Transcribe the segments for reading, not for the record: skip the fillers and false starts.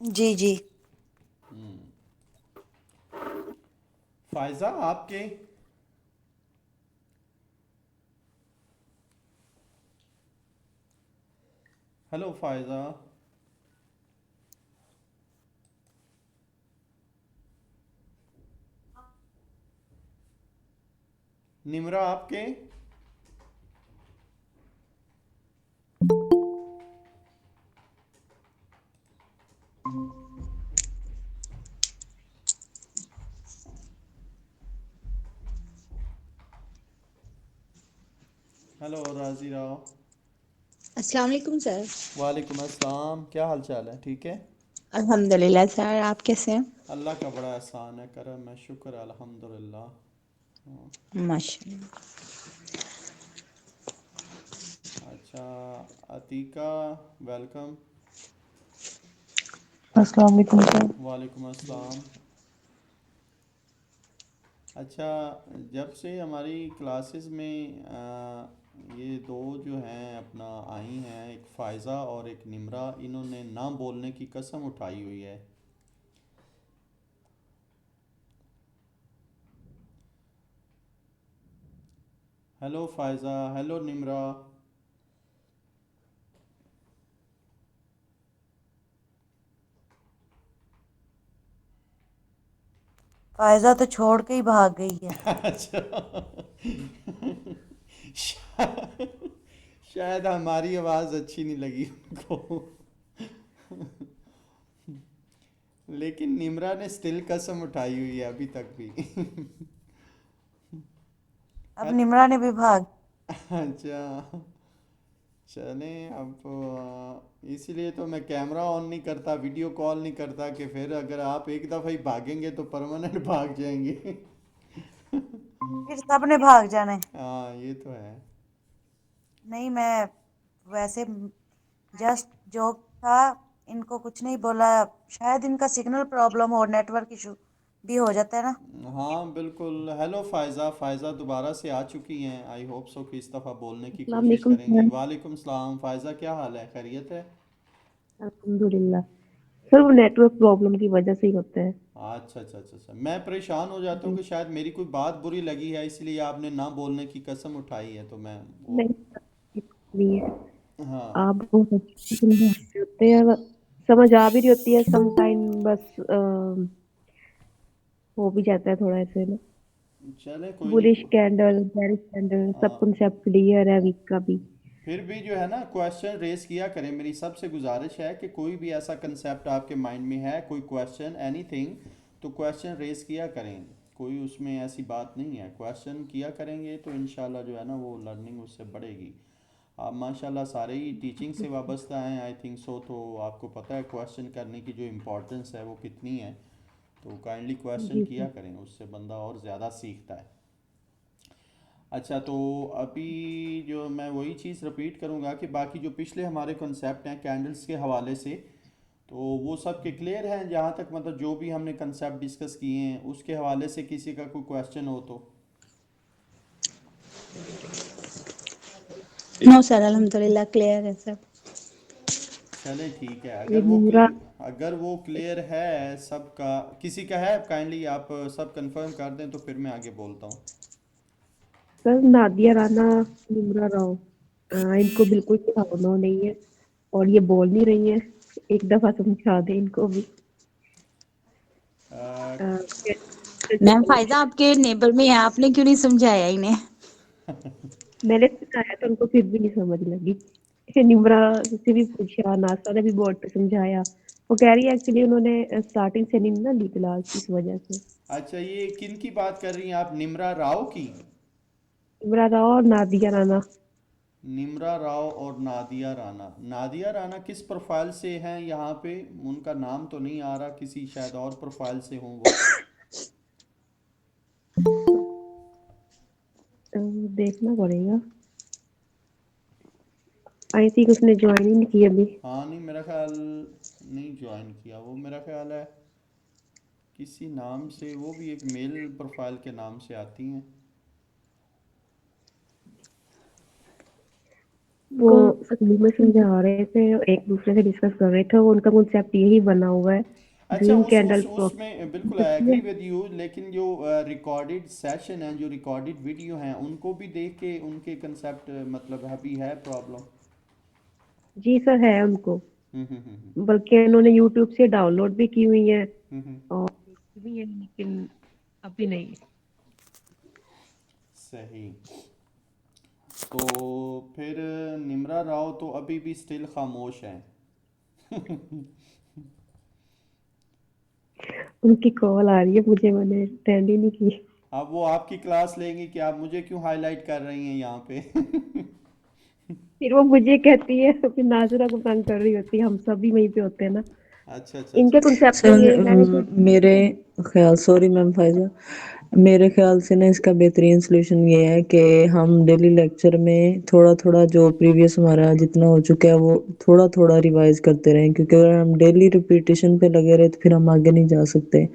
जी जी। फायजा आपके। हेलो फायजा। निमरा आपके। हेलो राजी राव। अस्सलाम वालेकुम सर। वालेकुम अस्सलाम, क्या हाल चाल है? ठीक है। अल्हम्दुलिल्लाह सर, आप कैसे हैं? अल्लाह का बड़ा एहसान है, करम है, शुक्र है, अल्हम्दुलिल्लाह। हाँ, माशाल्लाह। अच्छा। अतीका, वेलकम। अस्सलाम वालेकुम सर। वालेकुम अस्सलाम। अच्छा, जब से हमारी क्लासेस में ये दो जो हैं अपना आई हैं, एक फ़ायज़ा और एक निमरा, इन्होंने ना बोलने की कसम उठाई हुई है। Hello Faiza, hello Nimra. फायजा तो छोड़ के ही भाग गई है। अच्छा। शा- शायद हमारी आवाज़ अच्छी नहीं लगी उनको। लेकिन निमरा ने स्टिल कसम उठाई हुई है अभी तक भी। अब निमरा ने भी भाग। अच्छा, चलें अब इसीलिए तो मैं कैमरा ऑन नहीं करता, वीडियो कॉल नहीं करता कि फिर अगर आप एक दफ़ा ही भागेंगे तो परमानेंट भाग जाएंगे। फिर सबने भाग जाना है। हाँ, ये तो है। नहीं, मैं वैसे जस्ट जोक था। इनको कुछ नहीं बोला। शायद इनका सिग्नल प्रॉब्लम हो, नेटवर्क इशू भी हो जाता है ना। हाँ बिल्कुल। हेलो फ़ायज़ा, फ़ायज़ा दोबारा से आ चुकी हैं। आई होप सो कि इस दफ़ा बोलने की अस्सलाम कोशिश वालेकुम करेंगी। सर। वालेकुम सलाम। फ़ायज़ा क्या हाल है? खैरियत है? अल्हम्दुलिल्लाह। सर वो नेटवर्क प्रॉब्लम की वजह से ही होता है। अच्छा अच्छा अच्छा अच्छा। मैं परेशान हो जाता हूँ जी। कि शायद मेरी कोई बात बुरी लगी है, इसलिए आपने ना बोलने की कसम उठाई है, तो मैं वो। नहीं सर, ये कुछ नहीं है। हाँ। आप बहुत अच्छे से समझा रहे होते हैं, समझ आ भी रही होती है सम टाइम, बस हो भी जाता है थोड़ा ऐसे ना। चले कोई नहीं बुलिश कैंडल, बेरिश कैंडल, सब हाँ, कंसेप्ट क्लियर है वीक का भी। फिर भी जो है ना क्वेश्चन रेस किया करें। मेरी सबसे गुजारिश है कि कोई भी ऐसा कंसेप्ट आपके माइंड में है, कोई क्वेश्चन, एनीथिंग, तो क्वेश्चन रेस किया करें। कोई उसमें ऐसी बात नहीं है, क्वेश्चन किया करेंगे तो इंशाल्लाह जो है ना वो लर्निंग उससे बढ़ेगी। आप माशाल्लाह सारे ही टीचिंग से वाबस्ता हैं, आई थिंक सो, तो आपको पता है क्वेश्चन करने की जो इम्पोर्टेंस है वो कितनी है। तो काइंडली क्वेश्चन जी किया सर। करें, उससे बंदा और ज़्यादा सीखता है। अच्छा, तो अभी जो मैं वही चीज़ रिपीट करूँगा कि बाकी जो पिछले हमारे कॉन्सेप्ट हैं कैंडल्स के हवाले से, तो वो सब के क्लियर हैं जहाँ तक, मतलब जो भी हमने कंसेप्ट डिस्कस किए हैं उसके हवाले से किसी का कोई क्वेश्चन हो तो। नो सर, अल्हम्दुलिल्लाह क्लियर है सब। चले ठीक है, ये अगर वो मीरा अगर वो क्लियर है सबका, किसी का है काइंडली आप सब कंफर्म कर दें तो फिर मैं आगे बोलता हूँ। सर, नादिया राना, निम्रा राव, इनको बिल्कुल सुनावना नहीं है और ये बोल नहीं रही है। एक दफा समझा दे इनको भी। अ, अ, मैम फायजा आपके नेबर में है, आपने क्यों नहीं समझाया इन्हें? मैंने समझाया तो उनको फिर भी नहीं समझ लगी। निम्रा से भी पूछा, नासा ने भी बोर्ड पे समझाया। वो कह रही है एक्चुअली उन्होंने स्टार्टिंग से नहीं ना ली क्लास, इस वजह से। अच्छा, ये किन की बात कर रही हैं आप? निम्रा राव की? निम्रा राव और नादिया राना। निम्रा राव और नादिया राना। नादिया राना किस प्रोफाइल से हैं यहाँ पे? उनका नाम तो नहीं आ रहा, किसी शायद और प्रोफाइल से हों वो। देखना पड़ेगा। आई थिंक उसने ज्वाइन ही नहीं की अभी। हाँ नहीं, मेरा ख्याल नहीं ज्वाइन किया वो, मेरा ख्याल है किसी नाम से, वो भी एक मेल प्रोफाइल के नाम से आती हैं। वो कौन? अगली में समझा रहे थे, एक दूसरे से डिस्कस कर रहे थे, वो उनका कॉन्सेप्ट यही बना हुआ है, अच्छा, ग्रीन उस कैंडल उसमें बिल्कुल आई प्रोफेशन एग्री है। विद यू, लेकिन जो रिकॉर्डेड सेशन है, जो रिकॉर्डेड वीडियो हैं, उनको भी देख के उनके कंसेप्ट मतलब अभी है प्रॉब्लम। जी सर, है उनको, हम्म। बल्कि उन्होंने यूट्यूब से डाउनलोड भी की हुई है हम्म। और देखी भी है, लेकिन अभी नहीं। सही। तो फिर निम्रा राव तो अभी भी स्टिल खामोश हैं। उनकी कॉल आ रही है मुझे, मैंने अटेंड ही नहीं की। अब वो आपकी क्लास लेंगी कि आप मुझे क्यों हाईलाइट कर रही हैं यहाँ पे? फिर वो मुझे कहती है, फिर नाजरा को तंग कर रही होती है, हम सभी वहीं पे होते हैं ना। अच्छा अच्छा अच्छा। इनके कॉन्सेप्ट में सर ये मैंने तो मेरे ख्याल, सॉरी मैम फायजा, मेरे ख्याल से ना इसका बेहतरीन सोल्यूशन ये है कि हम डेली लेक्चर में थोड़ा थोड़ा जो प्रीवियस हमारा जितना हो चुका है वो थोड़ा थोड़ा रिवाइज करते रहें, क्योंकि अगर हम डेली रिपीटिशन पे लगे रहे तो फिर हम आगे नहीं जा सकते।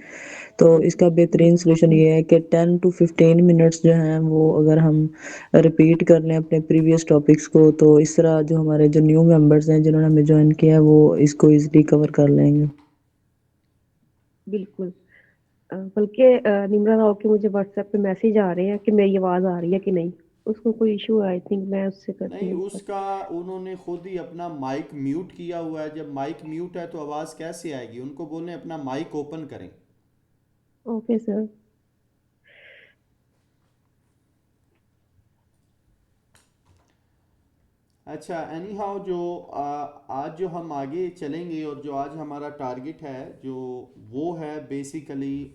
तो इसका बेहतरीन सोल्यूशन ये है कि 10 to 15 मिनट्स जो हैं वो अगर हम रिपीट कर लें अपने प्रीवियस टॉपिक्स को, तो इस तरह जो हमारे जो न्यू मेंबर्स हैं जिन्होंने हमें ज्वाइन किया है वो इसको इजीली कवर कर लेंगे। बिल्कुल, बल्कि निम्रा राव के मुझे व्हाट्सएप पे मैसेज आ रहे हैं कि मेरी आवाज आ रही है कि नहीं। उसको कोई इशू है, आई थिंक मैं उससे करती नहीं, हूँ ऊपर। उसका उन्होंने खुद ही अपना माइक म्यूट किया हुआ है। जब माइक म्यूट है तो आवाज़ कैसे आएगी? उनको बोलें अपना माइक ओपन करें। Okay sir. अच्छा, एनी हाउ जो आज जो हम आगे चलेंगे और जो आज हमारा टारगेट है, जो वो है बेसिकली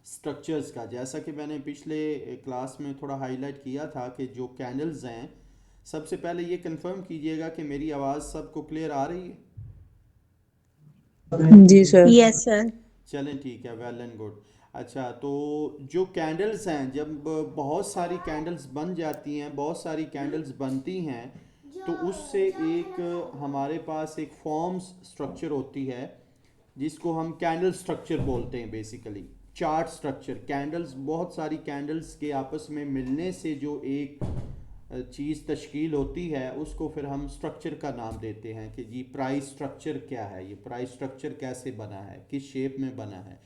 स्ट्रक्चर्स का। जैसा कि मैंने पिछले क्लास में थोड़ा हाईलाइट किया था कि जो कैंडल्स हैं, सबसे पहले ये कंफर्म कीजिएगा कि मेरी आवाज़ सबको क्लियर आ रही है। जी सर। Yes sir. चलें, ठीक है, वेल एंड गुड। अच्छा, तो जो कैंडल्स हैं, जब बहुत सारी कैंडल्स बन जाती हैं, बहुत सारी कैंडल्स बनती हैं, तो उससे एक हमारे पास एक फॉर्म्स स्ट्रक्चर होती है जिसको हम कैंडल स्ट्रक्चर बोलते हैं। बेसिकली चार्ट स्ट्रक्चर, कैंडल्स, बहुत सारी कैंडल्स के आपस में मिलने से जो एक चीज़ तश्कील होती है उसको फिर हम स्ट्रक्चर का नाम देते हैं कि जी प्राइस स्ट्रक्चर क्या है, ये प्राइस स्ट्रक्चर कैसे बना है, किस शेप में बना है।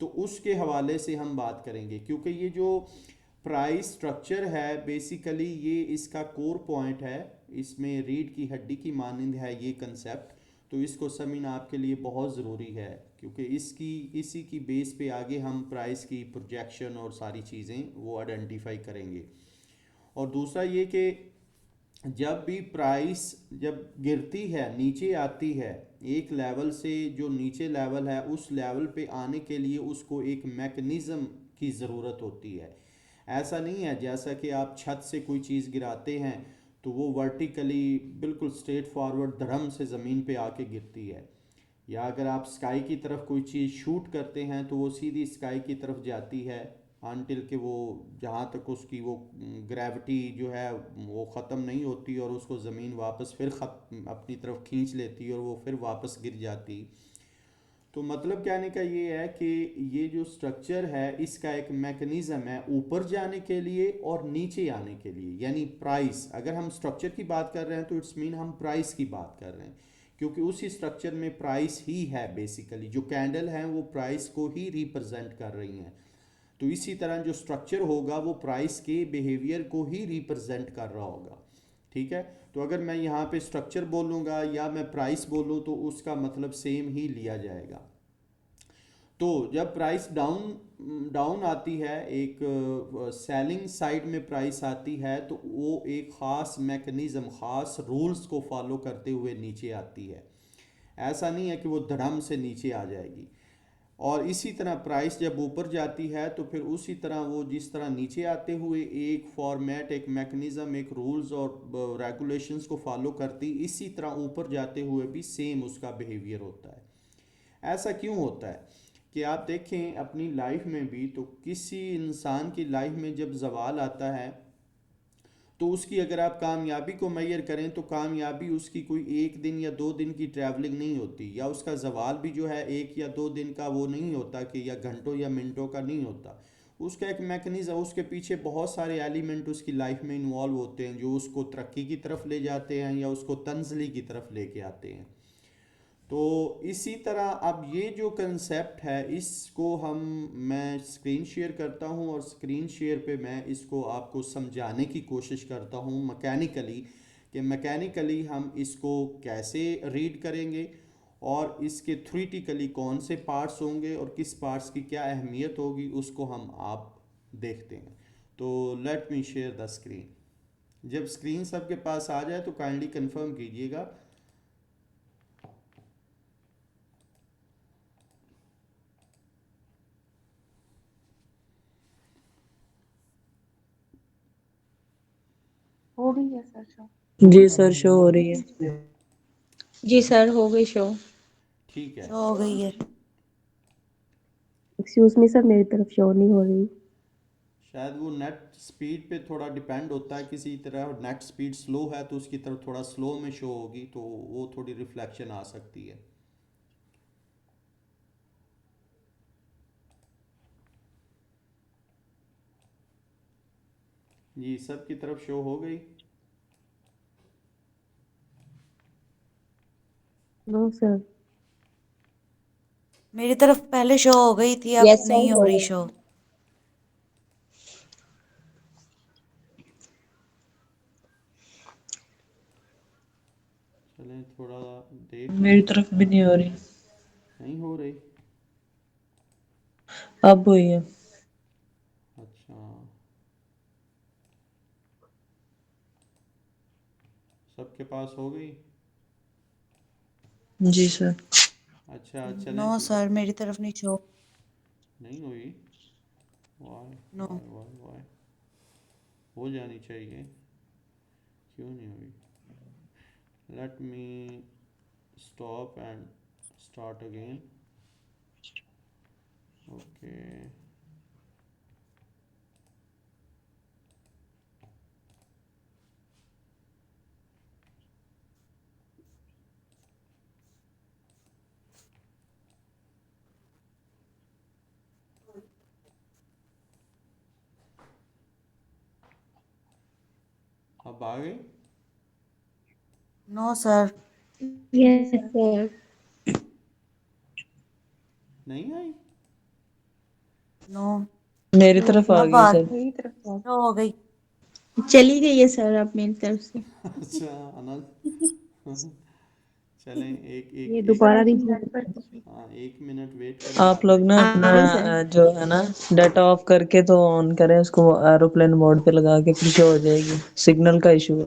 तो उसके हवाले से हम बात करेंगे, क्योंकि ये जो प्राइस स्ट्रक्चर है बेसिकली ये इसका कोर पॉइंट है, इसमें रीढ़ की हड्डी की मानंद है ये कंसेप्ट। तो इसको समझना आपके लिए बहुत ज़रूरी है, क्योंकि इसी की बेस पे आगे हम प्राइस की प्रोजेक्शन और सारी चीज़ें वो आइडेंटिफाई करेंगे। और दूसरा ये कि जब भी प्राइस जब गिरती है, नीचे आती है एक लेवल से, जो नीचे लेवल है उस लेवल पे आने के लिए उसको एक मैकेनिज़्म की ज़रूरत होती है। ऐसा नहीं है जैसा कि आप छत से कोई चीज़ गिराते हैं तो वो वर्टिकली बिल्कुल स्ट्रेट फॉरवर्ड धड़म से ज़मीन पे आके गिरती है, या अगर आप स्काई की तरफ कोई चीज़ शूट करते हैं तो वो सीधी स्काई की तरफ जाती है अनटिल के वो जहाँ तक उसकी वो ग्रेविटी जो है वो ख़त्म नहीं होती और उसको ज़मीन वापस फिर अपनी तरफ खींच लेती है और वो फिर वापस गिर जाती। तो मतलब कहने का ये है कि ये जो स्ट्रक्चर है इसका एक मैकेनिज़्म है ऊपर जाने के लिए और नीचे आने के लिए। यानी प्राइस, अगर हम स्ट्रक्चर की बात कर रहे हैं तो इट्स मीन हम प्राइस की बात कर रहे हैं, क्योंकि उसी स्ट्रक्चर में प्राइस ही है। बेसिकली जो कैंडल हैं वो प्राइस को ही रिप्रेजेंट कर रही हैं। तो इसी तरह जो स्ट्रक्चर होगा वो प्राइस के बिहेवियर को ही रिप्रेजेंट कर रहा होगा। ठीक है, तो अगर मैं यहाँ पे स्ट्रक्चर बोलूँगा या मैं प्राइस बोलूँ तो उसका मतलब सेम ही लिया जाएगा। तो जब प्राइस डाउन डाउन आती है, एक सेलिंग साइड में प्राइस आती है, तो वो एक ख़ास मैकेनिज़्म, ख़ास रूल्स को फॉलो करते हुए नीचे आती है। ऐसा नहीं है कि वो धड़म से नीचे आ जाएगी। और इसी तरह प्राइस जब ऊपर जाती है तो फिर उसी तरह वो जिस तरह नीचे आते हुए एक फॉर्मेट, एक मैकेनिज़्म, एक रूल्स और रेगुलेशंस को फॉलो करती, इसी तरह ऊपर जाते हुए भी सेम उसका बिहेवियर होता है। ऐसा क्यों होता है कि आप देखें अपनी लाइफ में भी, तो किसी इंसान की लाइफ में जब ज़वाल आता है तो उसकी अगर आप कामयाबी को मैयर करें तो कामयाबी उसकी कोई एक दिन या 2 दिन की ट्रैवलिंग नहीं होती, या उसका जवाल भी जो है 1 या 2 दिन का वो नहीं होता कि, या घंटों या मिनटों का नहीं होता। उसका एक मैकेनिज्म, उसके पीछे बहुत सारे एलिमेंट उसकी लाइफ में इन्वॉल्व होते हैं जो उसको तरक्की की तरफ ले जाते हैं या उसको तंजली की तरफ लेके आते हैं। तो इसी तरह अब ये जो कंसेप्ट है इसको मैं स्क्रीन शेयर करता हूँ और स्क्रीन शेयर पे मैं इसको आपको समझाने की कोशिश करता हूँ मैकेनिकली, कि मैकेनिकली हम इसको कैसे रीड करेंगे और इसके थ्योरेटिकली कौन से पार्ट्स होंगे और किस पार्ट्स की क्या अहमियत होगी, उसको हम आप देखते हैं। तो let me share the screen. जब स्क्रीन सबके पास आ जाए तो काइंडली कंफर्म कीजिएगा। हो गई है सर शो। जी सर, शो हो रही है। जी सर, हो गई शो। ठीक है। शो हो गई है। एक्सक्यूज मी सर, मेरी तरफ शो नहीं हो रही। शायद वो नेट स्पीड पे थोड़ा डिपेंड होता है, किसी तरह नेट स्पीड स्लो है तो उसकी तरफ थोड़ा स्लो में शो होगी, तो वो थोड़ी रिफ्लेक्शन आ सकती है। जी सबकी तरफ शो हो गई। No sir. मेरी तरफ पहले शो हो गई थी, अब यस सर, नहीं हो हो रही गई। शो। चलें थोड़ा देख मेरी लें। तरफ भी नहीं हो रही। नहीं हो रही। अब हुई है। अच्छा, सबके पास हो गई। जी सर। अच्छा नो चलें सर, मेरी तरफ नहीं शो। नहीं हुई। Why no. Why why why, हो जानी चाहिए, क्यों नहीं हुई। Let me stop and start again. Okay. अब आ गई। No sir. Yes sir. नहीं आई। नो। मेरी नो तरफ आ सर। अब गई आ सर। मेरी तरफ से। शो हो गई। चली गई है सर अब मेरी तरफ से। अच्छा अनंत चलें एक ये एक एक दोबारा रिज्यूम। हाँ 1 मिनट वेट करें। आप लोग ना आ अपना गई सर। जो है ना डाटा ऑफ करके तो ऑन करें उसको, एरोप्लेन मोड पे लगा के, फिर शो हो जाएगी। सिग्नल का इशू है।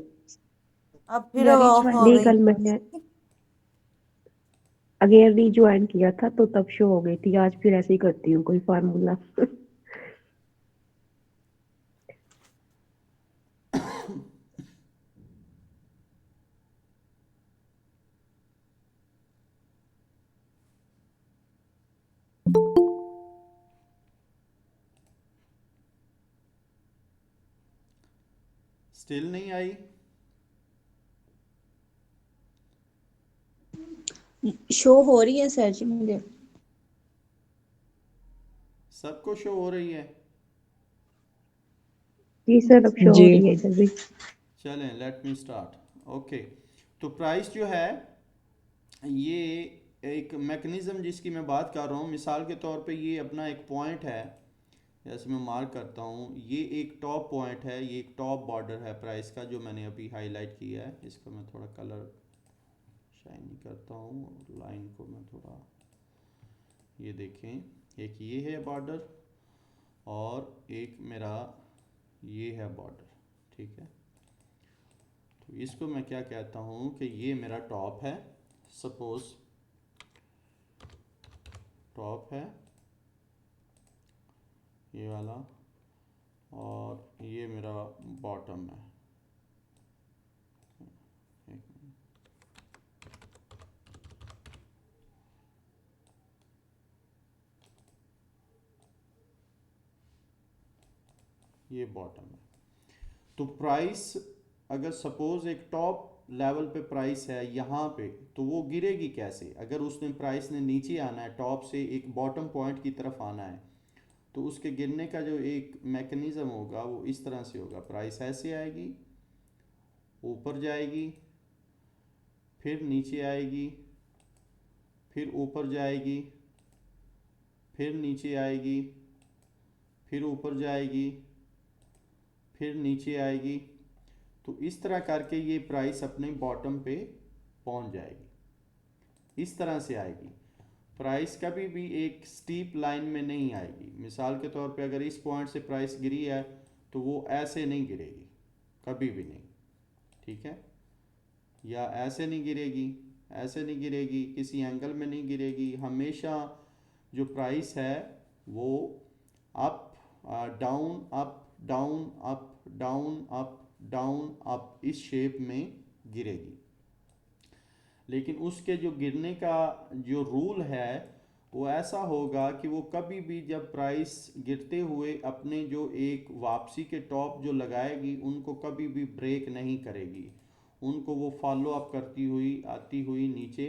अब फिर या ऑफ हो नहीं, गई। कल मैंने अगेन रीज्वाइन किया था तो तब शो हो गई थी। आज फिर ऐसे ही करती हूँ, कोई फार्मूला। स्टिल नहीं आई। शो हो रही है सर जी मुझे। सबको शो हो रही है। जी सर, अब शो जी। हो रही है इधर भी। चलें लेट मी स्टार्ट। ओके, तो प्राइस जो है ये एक मैकेनिज़्म जिसकी मैं बात कर रहा हूँ, मिसाल के तौर पे ये अपना एक पॉइंट है, जैसे मैं मार्क करता हूँ, ये एक टॉप पॉइंट है, ये एक टॉप बॉर्डर है प्राइस का जो मैंने अभी हाईलाइट किया है। इसको मैं थोड़ा कलर शाइनी करता हूँ और लाइन को मैं थोड़ा, ये देखें एक ये है बॉर्डर और एक मेरा ये है बॉर्डर, ठीक है। तो इसको मैं क्या कहता हूँ कि ये मेरा टॉप है, सपोज टॉप है ये वाला, और ये मेरा बॉटम है। ये बॉटम है। तो प्राइस अगर सपोज एक टॉप लेवल पे प्राइस है यहाँ पे, तो वो गिरेगी कैसे? अगर उसने प्राइस ने नीचे आना है, टॉप से एक बॉटम पॉइंट की तरफ आना है, तो उसके गिरने का जो एक मैकेनिज़्म होगा वो इस तरह से होगा, प्राइस ऐसे आएगी, ऊपर जाएगी, फिर नीचे आएगी, फिर ऊपर जाएगी, फिर नीचे आएगी, फिर ऊपर जाएगी, फिर नीचे आएगी। तो इस तरह करके ये प्राइस अपने बॉटम पे पहुंच जाएगी, इस तरह से आएगी। प्राइस कभी भी एक स्टीप लाइन में नहीं आएगी। मिसाल के तौर पे अगर इस पॉइंट से प्राइस गिरी है तो वो ऐसे नहीं गिरेगी, कभी भी नहीं, ठीक है, या ऐसे नहीं गिरेगी, ऐसे नहीं गिरेगी, किसी एंगल में नहीं गिरेगी। हमेशा जो प्राइस है वो up down up down up down up down up इस शेप में गिरेगी। लेकिन उसके जो गिरने का जो रूल है वो ऐसा होगा कि वो कभी भी जब प्राइस गिरते हुए अपने जो एक वापसी के टॉप जो लगाएगी उनको कभी भी ब्रेक नहीं करेगी, उनको वो फॉलो अप करती हुई आती हुई नीचे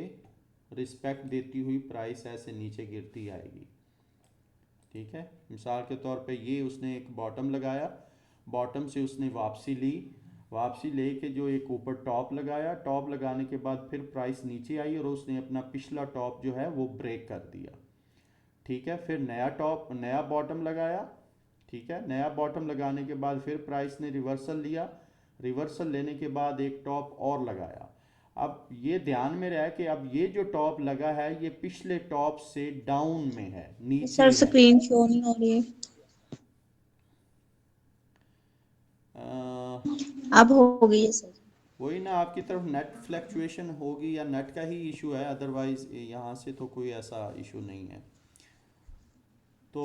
रिस्पेक्ट देती हुई प्राइस ऐसे नीचे गिरती आएगी, ठीक है। मिसाल के तौर पे ये उसने एक बॉटम लगाया, बॉटम से उसने वापसी ली, वापसी लेके जो एक ऊपर टॉप लगाया, टॉप लगाने के बाद फिर प्राइस नीचे आई और उसने अपना पिछला टॉप जो है वो ब्रेक कर दिया, ठीक है। फिर नया टॉप नया बॉटम लगाया, ठीक है, नया बॉटम लगाने के बाद फिर प्राइस ने रिवर्सल लिया, रिवर्सल लेने के बाद एक टॉप और लगाया। अब ये ध्यान में रहे कि अब ये जो टॉप लगा है ये पिछले टॉप से डाउन में है, नीचे सर है। स्क्रीन शो नहीं हो रही है। अब हो गई है सर। वही ना, आपकी तरफ नेट फ्लैक्चुएशन होगी या नेट का ही इशू है, अदरवाइज यहाँ से तो कोई ऐसा इशू नहीं है। तो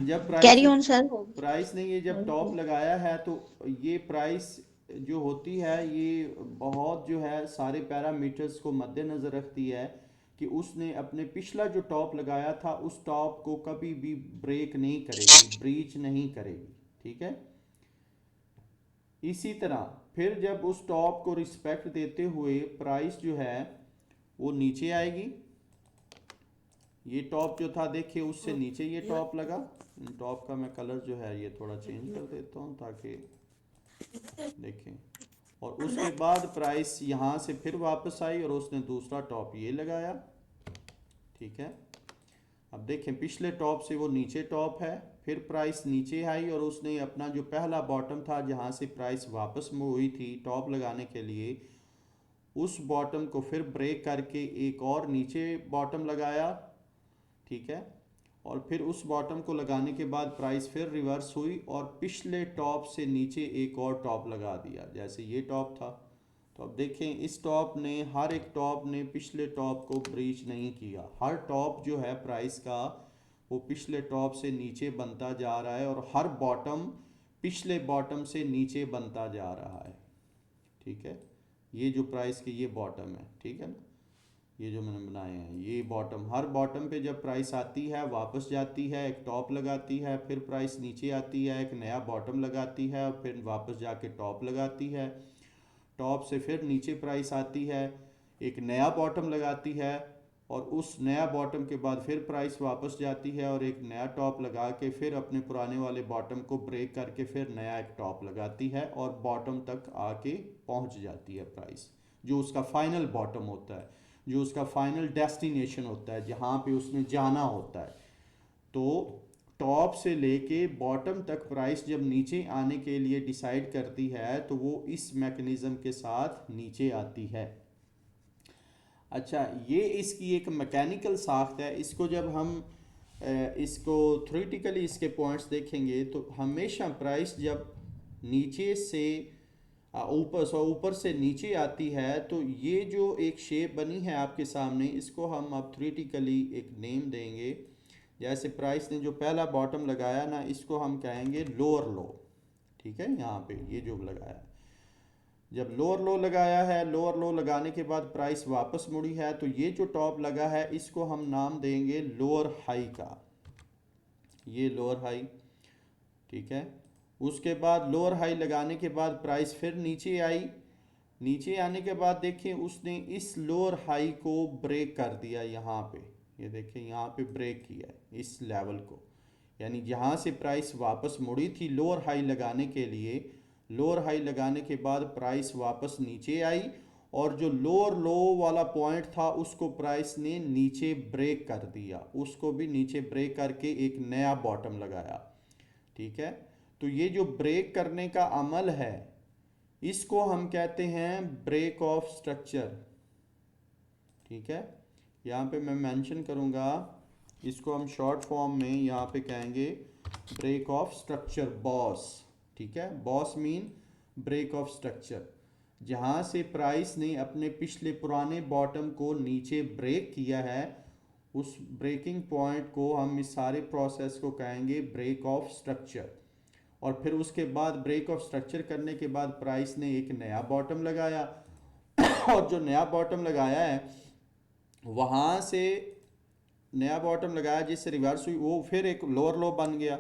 जब कैरी ऑन सर हो गई। प्राइस ने ये जब टॉप लगाया है तो ये प्राइस जो होती है ये बहुत जो है सारे पैरामीटर्स को मद्देनज़र रखती है कि उसने अपने पिछला जो टॉप लगाया था उस टॉप को कभी भी ब्रेक नहीं करेगी, ब्रीच नहीं करेगी, ठीक है। इसी तरह फिर जब उस टॉप को रिस्पेक्ट देते हुए प्राइस जो है वो नीचे आएगी, ये टॉप जो था देखिए उससे नीचे ये टॉप लगा, टॉप का मैं कलर जो है ये थोड़ा चेंज कर देता हूँ ताकि देखें, और उसके बाद प्राइस यहाँ से फिर वापस आई और उसने दूसरा टॉप ये लगाया, ठीक है। अब देखें पिछले टॉप से वो नीचे टॉप है, फिर प्राइस नीचे आई और उसने अपना जो पहला बॉटम था जहाँ से प्राइस वापस मूव हुई थी टॉप लगाने के लिए, उस बॉटम को फिर ब्रेक करके एक और नीचे बॉटम लगाया, ठीक है। और फिर उस बॉटम को लगाने के बाद प्राइस फिर रिवर्स हुई और पिछले टॉप से नीचे एक और टॉप लगा दिया, जैसे ये टॉप था। तो अब देखें इस टॉप ने, हर एक टॉप ने पिछले टॉप को ब्रीच नहीं किया, हर टॉप जो है प्राइस का वो पिछले टॉप से नीचे बनता जा रहा है और हर बॉटम पिछले बॉटम से नीचे बनता जा रहा है, ठीक है। ये जो प्राइस के ये बॉटम है, ठीक है ना, ये जो मैंने बनाए हैं ये बॉटम, हर बॉटम पे जब प्राइस आती है वापस जाती है, एक टॉप लगाती है, फिर प्राइस नीचे आती है, एक नया बॉटम लगाती है और फिर वापस जाके टॉप लगाती है, टॉप से फिर नीचे प्राइस आती है, एक नया बॉटम लगाती है और उस नया बॉटम के बाद फिर प्राइस वापस जाती है और एक नया टॉप लगा के फिर अपने पुराने वाले बॉटम को ब्रेक करके फिर नया एक टॉप लगाती है और बॉटम तक आके पहुंच जाती है प्राइस, जो उसका फाइनल बॉटम होता है, जो उसका फाइनल डेस्टिनेशन होता है, जहाँ पे उसने जाना होता है। तो टॉप से लेके बॉटम तक प्राइस जब नीचे आने के लिए डिसाइड करती है तो वो इस मैकेनिज़्म के साथ नीचे आती है। अच्छा, ये इसकी एक मैकेनिकल साख्त है, इसको जब हम इसको थ्योरेटिकली इसके पॉइंट्स देखेंगे तो हमेशा प्राइस जब नीचे से ऊपर से नीचे आती है तो ये जो एक शेप बनी है आपके सामने, इसको हम अब थ्योरेटिकली एक नेम देंगे। जैसे प्राइस ने जो पहला बॉटम लगाया ना, इसको हम कहेंगे लोअर लो, ठीक है। यहाँ पे ये जो लगाया, जब लोअर लो लगाया है, लोअर लो लगाने के बाद प्राइस वापस मुड़ी है तो ये जो टॉप लगा है इसको हम नाम देंगे लोअर हाई का, ये लोअर हाई, ठीक है। उसके बाद लोअर हाई लगाने के बाद प्राइस फिर नीचे आई, नीचे आने के बाद देखिए उसने इस लोअर हाई को ब्रेक कर दिया, यहाँ पे ये देखिए यहाँ पे ब्रेक किया है इस लेवल को, यानी जहाँ से प्राइस वापस मुड़ी थी लोअर हाई लगाने के लिए, लोअर हाई लगाने के बाद प्राइस वापस नीचे आई और जो लोअर लो वाला पॉइंट था उसको प्राइस ने नीचे ब्रेक कर दिया, उसको भी नीचे ब्रेक करके एक नया बॉटम लगाया। ठीक है, तो ये जो ब्रेक करने का अमल है इसको हम कहते हैं ब्रेक ऑफ स्ट्रक्चर। ठीक है, यहाँ पे मैं मेंशन करूँगा, इसको हम शॉर्ट फॉर्म में यहाँ पे कहेंगे ब्रेक ऑफ स्ट्रक्चर, बॉस। ठीक है, BOS mean break of structure. जहाँ से प्राइस ने अपने पिछले पुराने बॉटम को नीचे ब्रेक किया है उस ब्रेकिंग पॉइंट को हम इस सारे प्रोसेस को कहेंगे ब्रेक ऑफ स्ट्रक्चर। और फिर उसके बाद ब्रेक ऑफ स्ट्रक्चर करने के बाद प्राइस ने एक नया बॉटम लगाया और जो नया बॉटम लगाया है वहाँ से नया बॉटम लगाया जिससे रिवर्स हुई, वो फिर एक लोअर लो बन गया,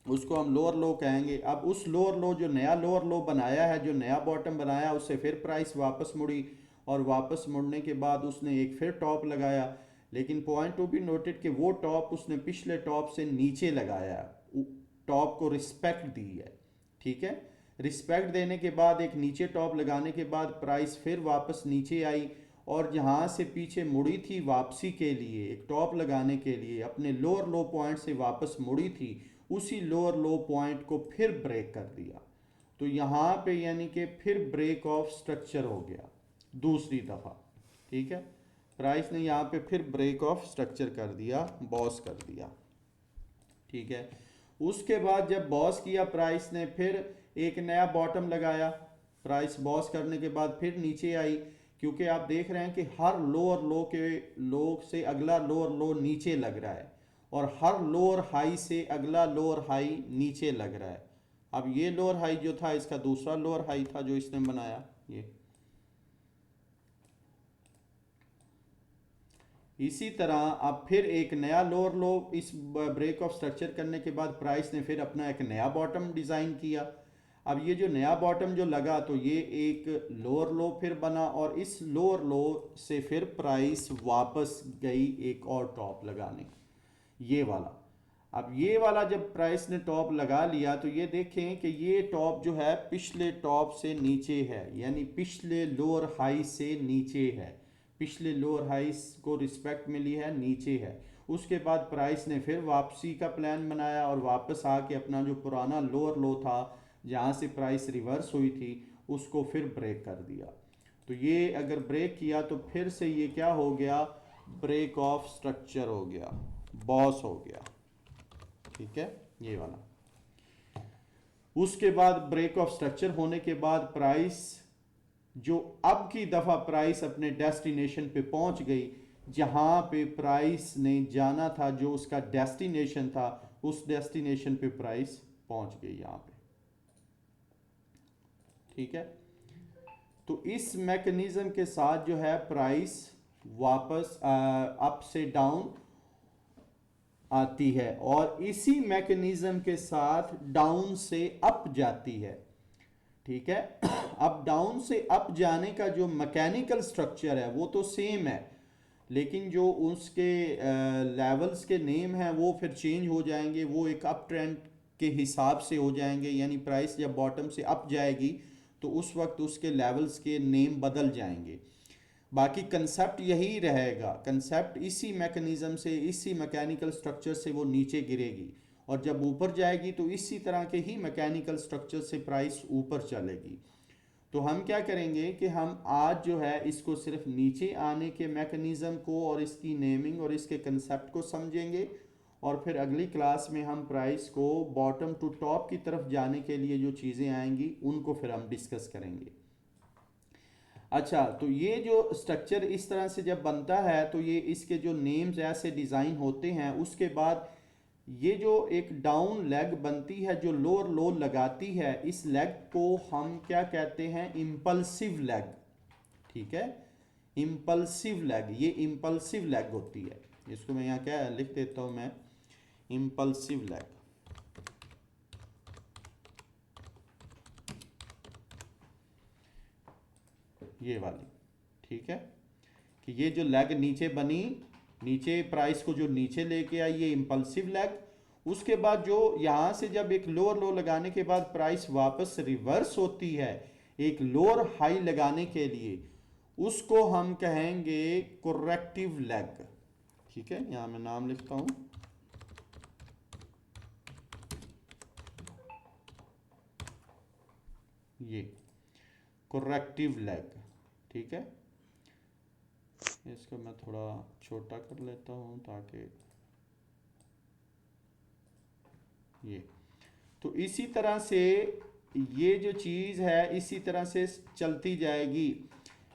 उसको हम लोअर लो कहेंगे। अब उस लोअर लो, जो नया लोअर लो बनाया है, जो नया बॉटम बनाया, उससे फिर प्राइस वापस मुड़ी और वापस मुड़ने के बाद उसने एक फिर टॉप लगाया। लेकिन पॉइंट टू बी नोटेड कि वो टॉप उसने पिछले टॉप से नीचे लगाया, टॉप को रिस्पेक्ट दी है। ठीक है, रिस्पेक्ट देने के बाद एक नीचे टॉप लगाने के बाद प्राइस फिर वापस नीचे आई और जहाँ से पीछे मुड़ी थी वापसी के लिए, एक टॉप लगाने के लिए अपने लोअर लो पॉइंट से वापस मुड़ी थी, उसी लोअर लो पॉइंट को फिर ब्रेक कर दिया। तो यहाँ पे यानी कि फिर ब्रेक ऑफ स्ट्रक्चर हो गया दूसरी दफ़ा। ठीक है, प्राइस ने यहाँ पे फिर ब्रेक ऑफ स्ट्रक्चर कर दिया, बॉस कर दिया। ठीक है, उसके बाद जब बॉस किया प्राइस ने फिर एक नया बॉटम लगाया, प्राइस बॉस करने के बाद फिर नीचे आई, क्योंकि आप देख रहे हैं कि हर लोअर लो के लो से अगला लोअर लो नीचे लग रहा है और हर लोअर हाई से अगला लोअर हाई नीचे लग रहा है। अब ये लोअर हाई जो था इसका दूसरा लोअर हाई था जो इसने बनाया। ये इसी तरह अब फिर एक नया लोअर लो, इस ब्रेक ऑफ स्ट्रक्चर करने के बाद प्राइस ने फिर अपना एक नया बॉटम डिज़ाइन किया। अब ये जो नया बॉटम जो लगा तो ये एक लोअर लो फिर बना और इस लोअर लो से फिर प्राइस वापस गई एक और टॉप लगाने, ये वाला। अब ये वाला जब प्राइस ने टॉप लगा लिया तो ये देखें कि ये टॉप जो है पिछले टॉप से नीचे है, यानी पिछले लोअर हाई से नीचे है, पिछले लोअर हाई को रिस्पेक्ट मिली है, नीचे है। उसके बाद प्राइस ने फिर वापसी का प्लान बनाया और वापस आके अपना जो पुराना लोअर लो था जहाँ से प्राइस रिवर्स हुई थी उसको फिर ब्रेक कर दिया। तो ये अगर ब्रेक किया तो फिर से ये क्या हो गया, ब्रेक ऑफ स्ट्रक्चर हो गया, बॉस हो गया। ठीक है, ये वाला। उसके बाद ब्रेक ऑफ स्ट्रक्चर होने के बाद प्राइस जो अब की दफ़ा प्राइस अपने डेस्टिनेशन पे पहुंच गई, जहां पे प्राइस ने जाना था, जो उसका डेस्टिनेशन था, उस डेस्टिनेशन पे प्राइस पहुंच गई यहाँ पे। ठीक है, तो इस मैकेनिज्म के साथ जो है प्राइस वापस अप से डाउन आती है और इसी मैकेनिज्म के साथ डाउन से अप जाती है। ठीक है, अब डाउन से अप जाने का जो मैकेनिकल स्ट्रक्चर है वो तो सेम है, लेकिन जो उसके लेवल्स के नेम हैं वो फिर चेंज हो जाएंगे, वो एक अप ट्रेंड के हिसाब से हो जाएंगे। यानी प्राइस जब बॉटम से अप जाएगी तो उस वक्त उसके लेवल्स के नेम बदल जाएंगे। बाकी कंसेप्ट यही रहेगा, कंसेप्ट इसी मैकेनिज्म से, इसी मैकेनिकल स्ट्रक्चर से वो नीचे गिरेगी और जब ऊपर जाएगी तो इसी तरह के ही मैकेनिकल स्ट्रक्चर से प्राइस ऊपर चलेगी। तो हम क्या करेंगे कि हम आज जो है इसको सिर्फ नीचे आने के मैकेनिज्म को और इसकी नेमिंग और इसके कंसेप्ट को समझेंगे और फिर अगली क्लास में हम प्राइस को बॉटम टू टॉप की तरफ जाने के लिए जो चीज़ें आएंगी उनको फिर हम डिस्कस करेंगे। अच्छा, तो ये जो स्ट्रक्चर इस तरह से जब बनता है तो ये इसके जो नेम्स ऐसे डिज़ाइन होते हैं, उसके बाद ये जो एक डाउन लेग बनती है जो लोअर लो लगाती है, इस लेग को हम क्या कहते हैं, इम्पल्सिव लेग। ठीक है, इम्पल्सिव लेग, ये इम्पल्सिव लेग होती है। इसको मैं यहाँ क्या लिख देता हूँ, मैं इम्पल्सिव लेग। ये वाली, ठीक है, कि ये जो लेग नीचे बनी, नीचे प्राइस को जो नीचे लेके आई, ये इम्पल्सिव लेग, उसके बाद जो यहाँ से जब एक लोअर लो लगाने के बाद प्राइस वापस रिवर्स होती है एक लोअर हाई लगाने के लिए, उसको हम कहेंगे कोरेक्टिव लेग। ठीक है, यहाँ मैं नाम लिखता हूँ, ये कोरेक्टिव लेग। ठीक है, इसको मैं थोड़ा छोटा कर लेता हूँ ताकि ये, तो इसी तरह से ये जो चीज़ है इसी तरह से चलती जाएगी।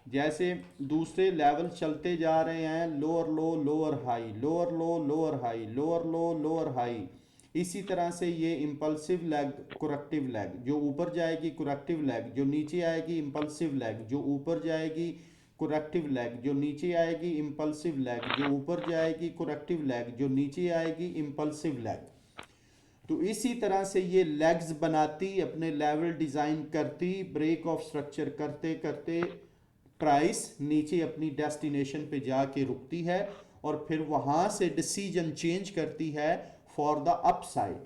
जैसे दूसरे लेवल चलते जा रहे हैं, लोअर लो लोअर हाई, लोअर लो लोअर हाई, लोअर लो लोअर हाई, इसी तरह से ये इम्पल्सिव लेग कोरेक्टिव लेग, जो ऊपर जाएगी कोरेक्टिव लेग, जो नीचे आएगी इम्पल्सिव लेग, जो ऊपर जाएगी कोरेक्टिव लेग, जो नीचे आएगी इम्पल्सिव लेग, जो ऊपर जाएगी कोरेक्टिव लेग, जो नीचे आएगी इम्पल्सिव लेग। तो इसी तरह से ये लेग्स बनाती, अपने लेवल डिज़ाइन करती, ब्रेक ऑफ स्ट्रक्चर करते करते प्राइस नीचे अपनी डेस्टिनेशन पे जाके रुकती है और फिर वहाँ से डिसीजन चेंज करती है for the up side,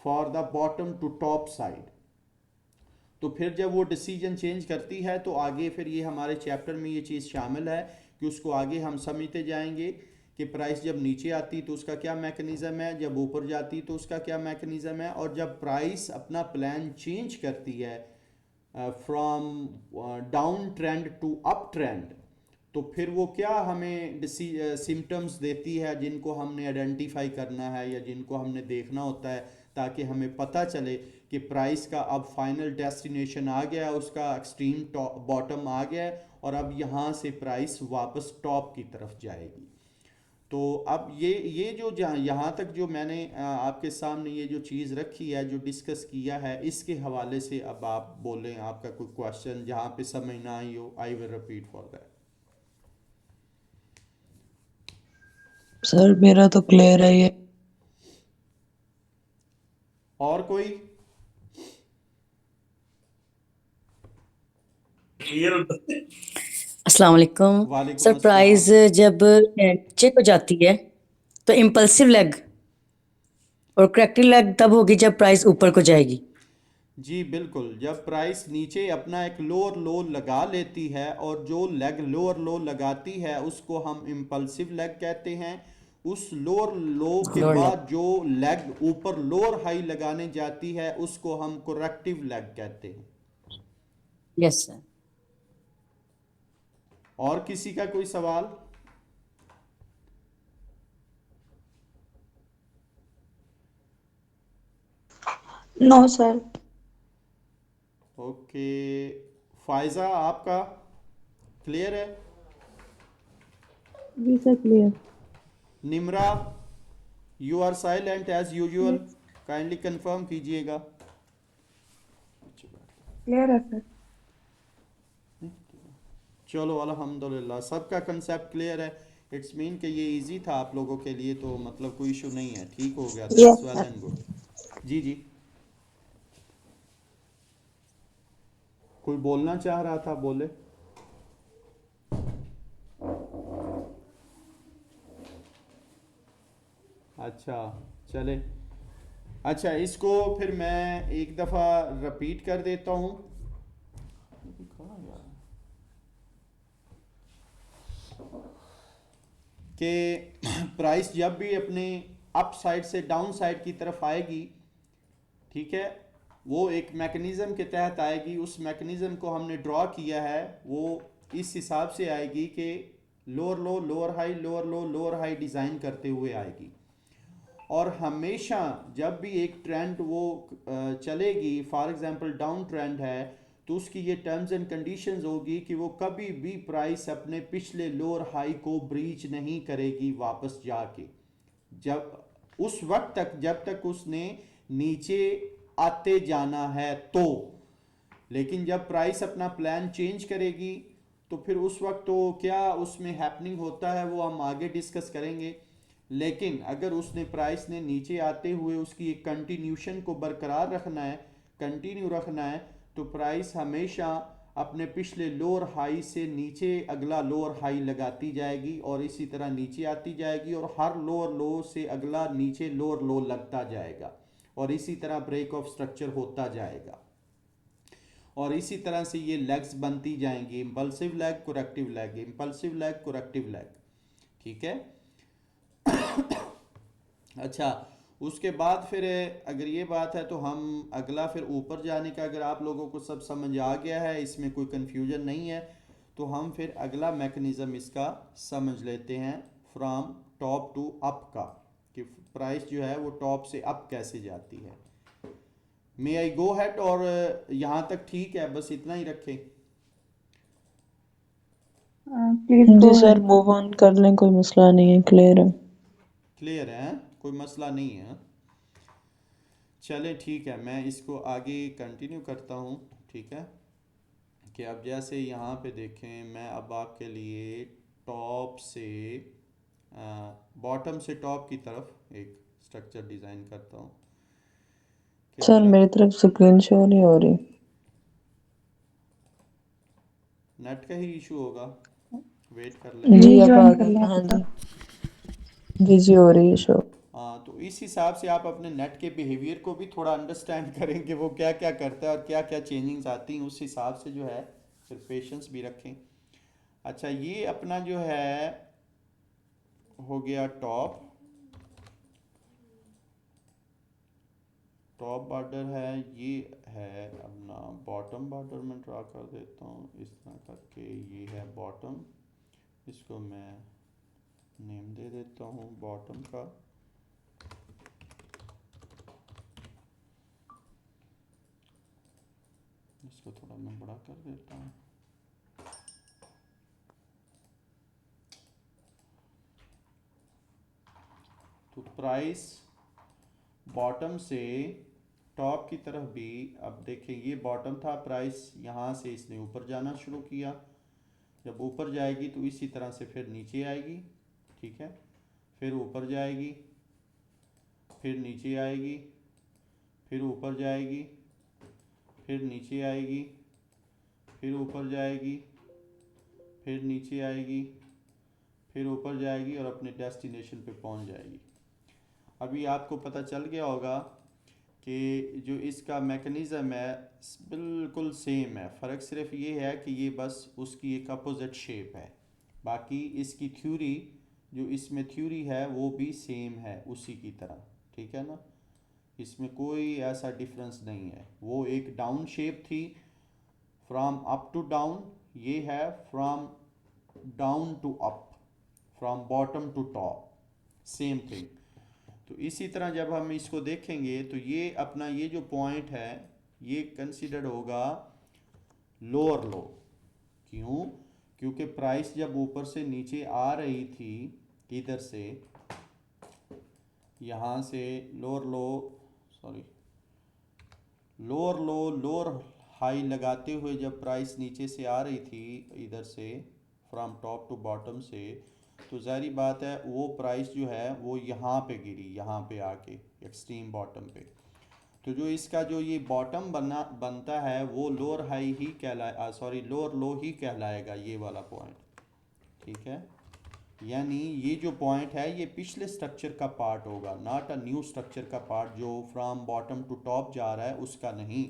for the bottom to top side. तो फिर जब वो डिसीजन चेंज करती है तो आगे फिर ये हमारे चैप्टर में ये चीज़ शामिल है कि उसको आगे हम समझते जाएंगे कि प्राइस जब नीचे आती तो उसका क्या मैकेनिज़्म है, जब ऊपर जाती तो उसका क्या मैकेनिज़्म है, और जब प्राइस अपना प्लान चेंज करती है from down trend to up trend, तो फिर वो क्या हमें सिम्टम्स देती है जिनको हमने आइडेंटिफाई करना है या जिनको हमने देखना होता है, ताकि हमें पता चले कि प्राइस का अब फाइनल डेस्टिनेशन आ गया, उसका एक्सट्रीम टॉप बॉटम आ गया और अब यहाँ से प्राइस वापस टॉप की तरफ जाएगी। तो अब ये जो यहाँ तक जो मैंने आपके सामने ये जो चीज़ रखी है, जो डिस्कस किया है, इसके हवाले से अब आप बोलें, आपका कोई क्वेश्चन जहाँ पे समझ ना आई हो, I will repeat for that. Sir मेरा तो क्लियर है ये। और कोई? अस्सलाम वालेकुम वालेकुम सर। प्राइस अस्सलाम। जब नीचे को जाती है तो इम्पल्सिव लेग और करेक्टिव लेग तब होगी जब प्राइस ऊपर को जाएगी। जी बिल्कुल, जब प्राइस नीचे अपना एक लोअर लो लगा लेती है और जो लेग लोअर लो लगाती है उसको हम इम्पल्सिव लेग कहते हैं। उस लोअर लो के लोअर लेग, बाद जो लेग ऊपर लोअर हाई लगाने जाती है उसको हम कोरेक्टिव लेग कहते हैं। Yes sir. और किसी का कोई सवाल? No sir. ओके, फायजा आपका क्लियर है? जी sir clear. Nimra, you are silent as usual, kindly confirm कीजिएगा। क्लियर है सर। चलो अल्हम्दुलिल्लाह, सबका कंसेप्ट क्लियर है। इट्स मीन कि ये इजी था आप लोगों के लिए, तो मतलब कोई इशू नहीं है, ठीक हो गया, दैट्स वेल एंड गुड। जी जी, कोई बोलना चाह रहा था, बोले। अच्छा चले, अच्छा इसको फिर मैं एक दफ़ा रिपीट कर देता हूँ कि प्राइस जब भी अपने अप साइड से डाउन साइड की तरफ आएगी, ठीक है, वो एक मैकेनिज़्म के तहत आएगी। उस मैकेनिज़्म को हमने ड्रॉ किया है, वो इस हिसाब से आएगी कि लोअर लो लोअर हाई, लोअर लो लोअर हाई डिज़ाइन करते हुए आएगी। और हमेशा जब भी एक ट्रेंड वो चलेगी, फॉर एग्जांपल डाउन ट्रेंड है, तो उसकी ये टर्म्स एंड कंडीशंस होगी कि वो कभी भी प्राइस अपने पिछले लोअर हाई को ब्रीच नहीं करेगी वापस जाके, जब उस वक्त तक जब तक उसने नीचे आते जाना है तो। लेकिन जब प्राइस अपना प्लान चेंज करेगी तो फिर उस वक्त तो क्या उसमें हैपनिंग होता है वो हम आगे डिस्कस करेंगे। लेकिन अगर उसने प्राइस ने नीचे आते हुए उसकी एक कंटिन्यूशन को बरकरार रखना है, कंटिन्यू रखना है, तो प्राइस हमेशा अपने पिछले लोअर हाई से नीचे अगला लोअर हाई लगाती जाएगी और इसी तरह नीचे आती जाएगी और हर लोअर लो से अगला नीचे लोअर लो लगता जाएगा और इसी तरह ब्रेक ऑफ स्ट्रक्चर होता जाएगा और इसी तरह से ये लेग्स बनती जाएंगी, impulsive leg, corrective leg, impulsive leg, corrective leg. ठीक है। अच्छा, उसके बाद फिर अगर ये बात है तो हम अगला फिर ऊपर जाने का, अगर आप लोगों को सब समझ आ गया है, इसमें कोई कंफ्यूजन नहीं है, तो हम फिर अगला मैकेनिज़्म इसका समझ लेते हैं फ्रॉम टॉप टू अप का, कि प्राइस जो है वो टॉप से अप कैसे जाती है। मे आई गो हैड, और यहाँ तक ठीक है, बस इतना ही रखें। प्लीज जी गो सर, मूव ऑन कर लें, कोई मसला नहीं है, क्लियर है। क्लियर है, कोई मसला नहीं है। चले ठीक है, मैं इसको आगे कंटिन्यू करता हूँ। ठीक है, कि अब जैसे यहाँ पे देखें, मैं अब आपके लिए टॉप से बॉटम से टॉप की तरफ एक स्ट्रक्चर डिज़ाइन करता हूँ कि सर मेरा मेरी तरफ स्क्रीन शो नहीं हो रही। नेट का ही इशू होगा, वेट कर लें। जी अब आ गई, हाँ जी जी जी हो रही है शो। हाँ, तो इस हिसाब से आप अपने नेट के बिहेवियर को भी थोड़ा अंडरस्टैंड करें कि वो क्या क्या करता है और क्या क्या चेंजिंग्स आती हैं, उस हिसाब से जो है फिर पेशेंस भी रखें। अच्छा, ये अपना जो है हो गया टॉप, टॉप बॉर्डर है, ये है अपना बॉटम बॉर्डर। मैं ड्रा कर देता हूँ इस तरह करके, ये है बॉटम, इसको मैं नेम दे देता हूँ बॉटम का। इसको थोड़ा मैं बड़ा कर देता हूँ। तो प्राइस बॉटम से टॉप की तरफ भी, अब देखें ये बॉटम था, प्राइस यहाँ से इसने ऊपर जाना शुरू किया, जब ऊपर जाएगी तो इसी तरह से फिर नीचे आएगी। ठीक है, फिर ऊपर जाएगी, फिर नीचे आएगी, फिर ऊपर जाएगी, फिर नीचे आएगी, फिर ऊपर जाएगी, फिर नीचे आएगी, फिर ऊपर जाएगी और अपने डेस्टिनेशन पे पहुंच जाएगी। अभी आपको पता चल गया होगा कि जो इसका मैकेनिज़्म है बिल्कुल सेम है, फ़र्क सिर्फ ये है कि ये बस उसकी एक अपोजिट शेप है, बाकी इसकी थ्योरी, जो इसमें थ्योरी है वो भी सेम है उसी की तरह। ठीक है ना, इसमें कोई ऐसा डिफरेंस नहीं है। वो एक डाउन शेप थी, फ्रॉम अप टू डाउन, ये है from down to up, from bottom to top, same thing. तो इसी तरह जब हम इसको देखेंगे तो ये अपना ये जो पॉइंट है ये कंसिडर्ड होगा लोअर लो। क्यों? क्योंकि प्राइस जब ऊपर से नीचे आ रही थी, इधर से यहाँ से लोअर लो, सॉरी लोअर लो लोअर हाई लगाते हुए जब प्राइस नीचे से आ रही थी इधर से, फ्रॉम टॉप टू बॉटम से, तो ज़ाहिर बात है वो प्राइस जो है वो यहाँ पे गिरी, यहाँ पे आके एक्सट्रीम बॉटम पे। तो जो इसका जो ये बॉटम बनता है वो लोअर हाई ही कहलाए, सॉरी लोअर लो ही कहलाएगा, ये वाला पॉइंट। ठीक है, यानी ये जो पॉइंट है ये पिछले स्ट्रक्चर का पार्ट होगा, नॉट अ न्यू स्ट्रक्चर का पार्ट जो फ्रॉम बॉटम टू टॉप जा रहा है उसका नहीं,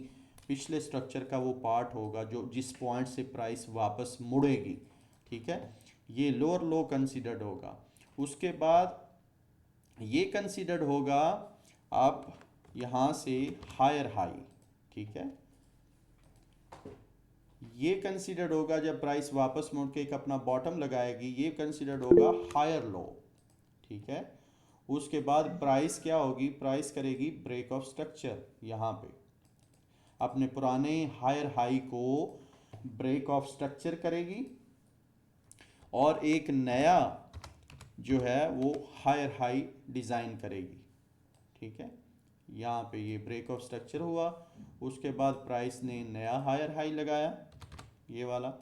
पिछले स्ट्रक्चर का वो पार्ट होगा जो जिस पॉइंट से प्राइस वापस मुड़ेगी। ठीक है, ये लोअर लो कंसीडर्ड होगा। उसके बाद ये कंसीडर्ड होगा अब यहाँ से हायर हाई। ठीक है, ये कंसीडर्ड होगा जब प्राइस वापस मुड़ के एक अपना बॉटम लगाएगी, ये कंसीडर्ड होगा हायर लो। ठीक है, उसके बाद प्राइस क्या होगी, प्राइस करेगी ब्रेक ऑफ स्ट्रक्चर, यहाँ पे अपने पुराने हायर हाई को ब्रेक ऑफ स्ट्रक्चर करेगी और एक नया जो है वो हायर हाई डिज़ाइन करेगी। ठीक है, यहाँ पे ये ब्रेक ऑफ स्ट्रक्चर हुआ, उसके बाद प्राइस ने नया हायर हाई लगाया, ये वाला।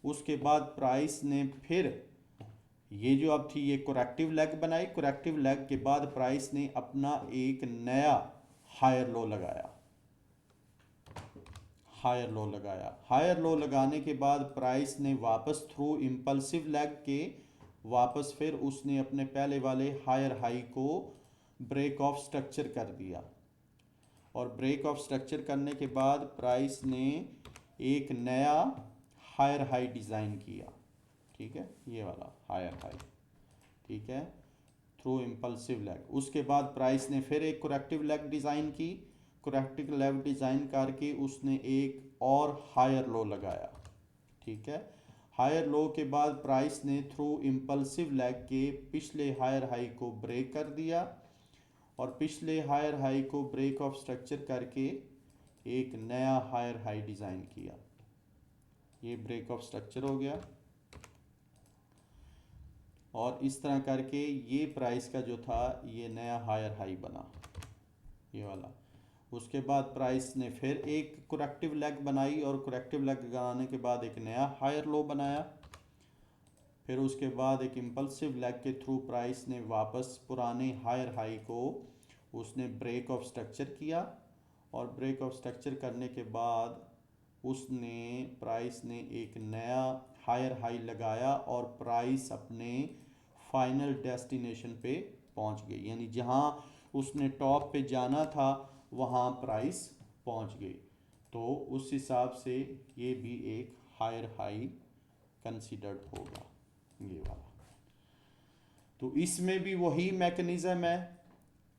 उसके बाद प्राइस ने फिर ये जो अब थी ये कोरेक्टिव लेग बनाई, कोरेक्टिव लेग के बाद प्राइस ने अपना एक नया हायर लो लगाया, हायर लो लगाया। हायर लो लगाने के बाद प्राइस ने वापस थ्रू इम्पल्सिव लेग के वापस फिर उसने अपने पहले वाले हायर हाई को ब्रेक ऑफ स्ट्रक्चर कर दिया, और ब्रेक ऑफ स्ट्रक्चर करने के बाद प्राइस ने एक नया हायर हाई डिज़ाइन किया। ठीक है, ये वाला हायर हाई। ठीक है, थ्रू इम्पल्सिव लेग। उसके बाद प्राइस ने फिर एक करेक्टिव लेग डिज़ाइन की। करेक्टिव लेग डिज़ाइन करके उसने एक और हायर लो लगाया। ठीक है, हायर लो के बाद प्राइस ने थ्रू इम्पल्सिव लेग के पिछले हायर हाई को ब्रेक कर दिया, और पिछले हायर हाई को ब्रेक ऑफ स्ट्रक्चर करके एक नया हायर हाई डिज़ाइन किया। ये ब्रेक ऑफ स्ट्रक्चर हो गया, और इस तरह करके ये प्राइस का जो था ये नया हायर हाई बना, ये वाला। उसके बाद प्राइस ने फिर एक करेक्टिव लेग बनाई, और करेक्टिव लेग बनाने के बाद एक नया हायर लो बनाया। फिर उसके बाद एक इम्पल्सिव लेग के थ्रू प्राइस ने वापस पुराने हायर हाई को उसने ब्रेक ऑफ स्ट्रक्चर किया, और ब्रेक ऑफ स्ट्रक्चर करने के बाद उसने प्राइस ने एक नया हायर हाई लगाया, और प्राइस अपने फाइनल डेस्टिनेशन पे पहुंच गई, यानी जहां उसने टॉप पे जाना था वहां प्राइस पहुंच गई। तो उस हिसाब से ये भी एक हायर हाई कंसीडर्ड होगा, ये वाला। तो इसमें भी वही मैकेनिज़्म है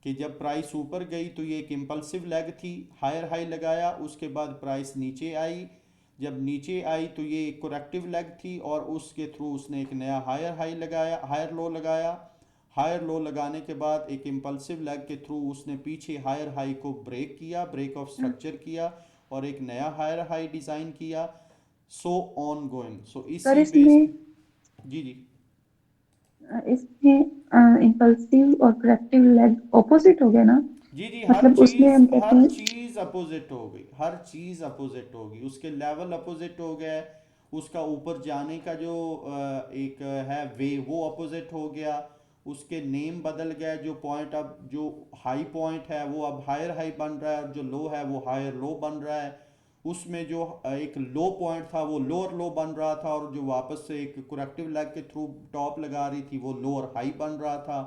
कि जब प्राइस ऊपर गई तो ये एक इम्पल्सिव लेग थी, हायर हाई लगाया, उसके बाद प्राइस नीचे आई। जब नीचे आई तो ये एक करेक्टिव लेग थी, और उसके थ्रू उसने एक नया हायर हाई लगाया, हायर लो लगाया। हायर लो लगाने के बाद एक इम्पल्सिव लेग के थ्रू उसने पीछे हायर हाई को ब्रेक किया, ब्रेक ऑफ स्ट्रक्चर किया, और एक नया हायर हाई डिज़ाइन किया। So on going. So sir इसी बेस। इसमें जी जी इसमें इम्पल्सिव और करेक्टिव लेग ऑपोजिट हो गया ना? जी जी, मतलब उसमें हम कहते हर हैं चीज अपोजिट हो गई, हर चीज अपोजिट होगी। उसके लेवल अपोजिट हो गए, उसका ऊपर जाने का जो एक है वे वो अपोजिट हो गया, उसके नेम बदल गए। जो पॉइंट अब जो हाई पॉइंट है वो अब हायर हाई बन रहा है, और जो लो है वो हायर लो बन रहा है। उसमें जो एक लो पॉइंट था वो लोअर लो बन रहा था, और जो वापस से एक करेक्टिव लेग के थ्रू टॉप लगा रही थी वो लोअर हाई बन रहा था।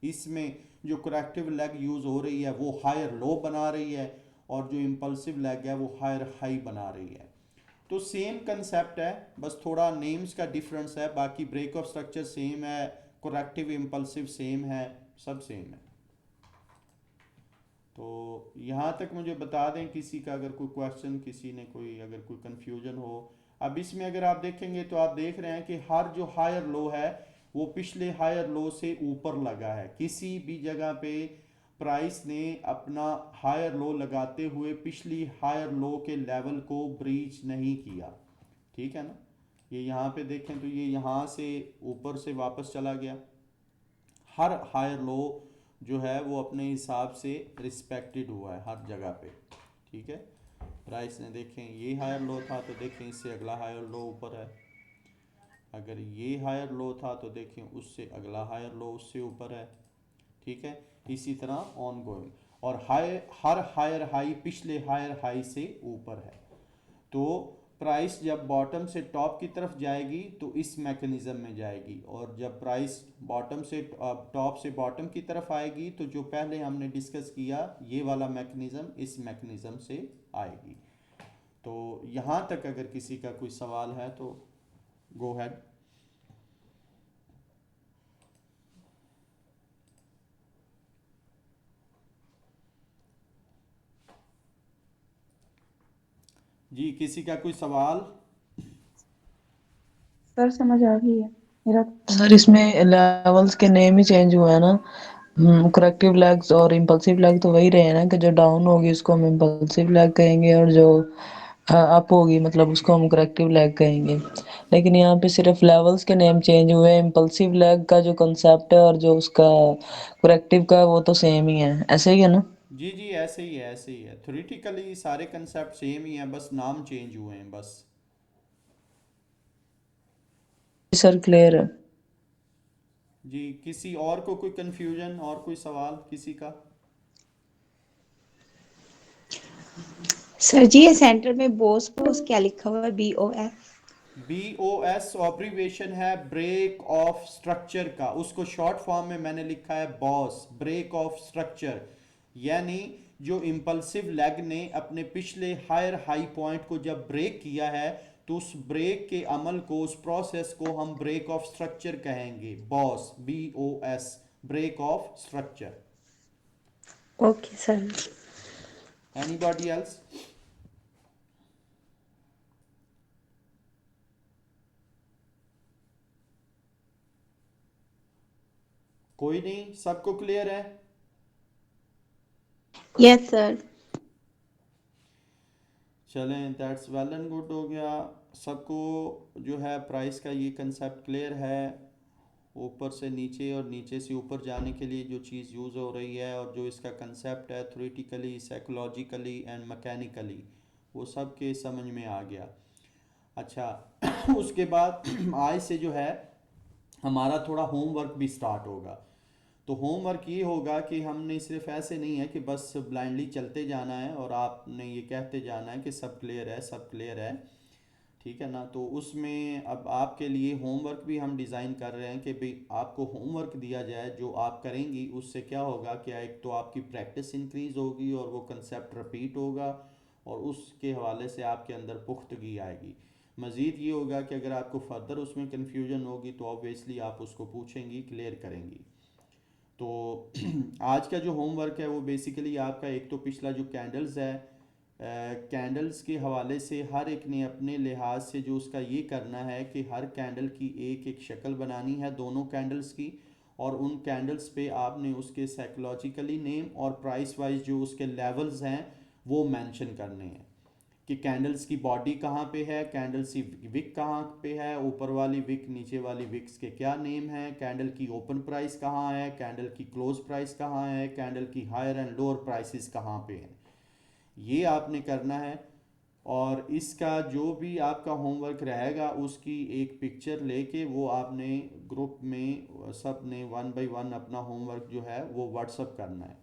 इसमें जो करेक्टिव लेग यूज़ हो रही है वो हायर लो बना रही है, और जो इम्पल्सिव लेग है वो हायर हाई बना रही है। तो सेम कंसेप्ट है, बस थोड़ा नेम्स का डिफरेंस है, बाकी ब्रेक ऑफ स्ट्रक्चर सेम है, करेक्टिव इम्पल्सिव सेम है, सब सेम है। तो यहाँ तक मुझे बता दें किसी का अगर कोई क्वेश्चन, किसी ने कोई अगर कोई कन्फ्यूजन हो। अब इसमें अगर आप देखेंगे तो आप देख रहे हैं कि हर जो हायर लो है वो पिछले हायर लो से ऊपर लगा है। किसी भी जगह पे प्राइस ने अपना हायर लो लगाते हुए पिछली हायर लो के लेवल को ब्रीच नहीं किया। ठीक है ना, ये यहाँ पे देखें तो ये यहाँ से ऊपर से वापस चला गया। हर हायर लो जो है वो अपने हिसाब से रिस्पेक्टेड हुआ है हर जगह पे। ठीक है, प्राइस ने देखें ये हायर लो था तो देखें इससे अगला हायर लो ऊपर है, अगर ये हायर लो था तो देखें उससे अगला हायर लो उससे ऊपर है। ठीक है, इसी तरह ऑन गोइंग, और हर हायर हाई पिछले हायर हाई से ऊपर है। तो प्राइस जब बॉटम से टॉप की तरफ जाएगी तो इस मैकेनिज़्म में जाएगी, और जब प्राइस बॉटम से टॉप से बॉटम की तरफ आएगी तो जो पहले हमने डिस्कस किया ये वाला मैकेनिज़्म इस मैकेनिज़्म से आएगी। तो यहाँ तक अगर किसी का कोई सवाल है तो गो हैड। जी, किसी का कोई सवाल? सर समझ आ गई है मेरा। सर इसमें लेवल्स के नेम ही चेंज हुआ है ना? करेक्टिव लेग्स और इम्पल्सिव लेग तो वही रहे ना, कि जो डाउन होगी उसको हम इम्पल्सिव लेग कहेंगे, और जो अप होगी मतलब उसको हम करेक्टिव लेग कहेंगे। लेकिन यहाँ पे सिर्फ लेवल्स के नेम चेंज हुए हैं। इम्पल्सिव लेग का जो कंसेप्ट है और जो उसका करेक्टिव का वो तो सेम ही है, ऐसे ही है ना? जी जी, ऐसे ही है, ऐसे ही है। थ्योरेटिकली सारे कंसेप्ट सेम ही हैं, बस नाम चेंज हुए हैं बस। सर क्लियर है। जी, किसी और को कोई कन्फ्यूजन और कोई सवाल किसी का? सर जी ये सेंटर में बोस बोस क्या लिखा हुआ है, BOS? BOS ऑब्रिवेशन है ब्रेक ऑफ स्ट्रक्चर का, उसको शॉर्ट फॉर्म में मैंने लिखा है बॉस, ब्रेक ऑफ स्ट्रक्चर। यानी जो इम्पल्सिव लेग ने अपने पिछले हायर हाई पॉइंट को जब ब्रेक किया है, तो उस ब्रेक के अमल को, उस प्रोसेस को हम ब्रेक ऑफ स्ट्रक्चर कहेंगे। BOS, BOS, break of structure. Okay sir. Anybody else? कोई नहीं, सबको क्लियर है? Yes sir. चलें, दैट्स वेल एंड गुड, हो गया। सबको जो है प्राइस का ये कंसेप्ट क्लियर है। ऊपर से नीचे और नीचे से ऊपर जाने के लिए जो चीज़ यूज़ हो रही है और जो इसका कंसेप्ट है थ्योरेटिकली, साइकोलॉजिकली एंड मैकेनिकली, वो सब के समझ में आ गया। अच्छा उसके बाद आज से जो है हमारा थोड़ा होमवर्क भी स्टार्ट होगा। तो होमवर्क ये होगा कि हमने सिर्फ ऐसे नहीं है कि बस ब्लाइंडली चलते जाना है और आपने ये कहते जाना है कि सब क्लियर है, सब क्लियर है, ठीक है ना। तो उसमें अब आपके लिए होमवर्क भी हम डिज़ाइन कर रहे हैं कि भाई आपको होमवर्क दिया जाए, जो आप करेंगी उससे क्या होगा, क्या एक तो आपकी प्रैक्टिस इंक्रीज़ होगी और वो कंसेप्ट रिपीट होगा और उसके हवाले से आपके अंदर पुख्तगी आएगी। मज़ीद ये होगा कि अगर आपको फर्दर उसमें कन्फ्यूजन होगी तो ऑब्वियसली आप उसको पूछेंगी, क्लियर करेंगी। तो आज का जो होमवर्क है वो बेसिकली आपका, एक तो पिछला जो कैंडल्स है, कैंडल्स के हवाले से हर एक ने अपने लिहाज से जो उसका ये करना है कि हर कैंडल की एक एक शक्ल बनानी है, दोनों कैंडल्स की, और उन कैंडल्स पे आपने उसके साइकोलॉजिकली नेम और प्राइस वाइज जो उसके लेवल्स हैं वो मेंशन करने हैं कि कैंडल्स की बॉडी कहाँ पे है, कैंडल्स की विक कहाँ पे है, ऊपर वाली विक नीचे वाली विक्स के क्या नेम है, कैंडल की ओपन प्राइस कहाँ है, कैंडल की क्लोज प्राइस कहाँ है, कैंडल की हायर एंड लोअर प्राइसेस कहाँ पे हैं, ये आपने करना है। और इसका जो भी आपका होमवर्क रहेगा उसकी एक पिक्चर लेके वो आपने ग्रुप में सब ने 1 बाय 1 अपना होमवर्क जो है वो व्हाट्सअप करना है।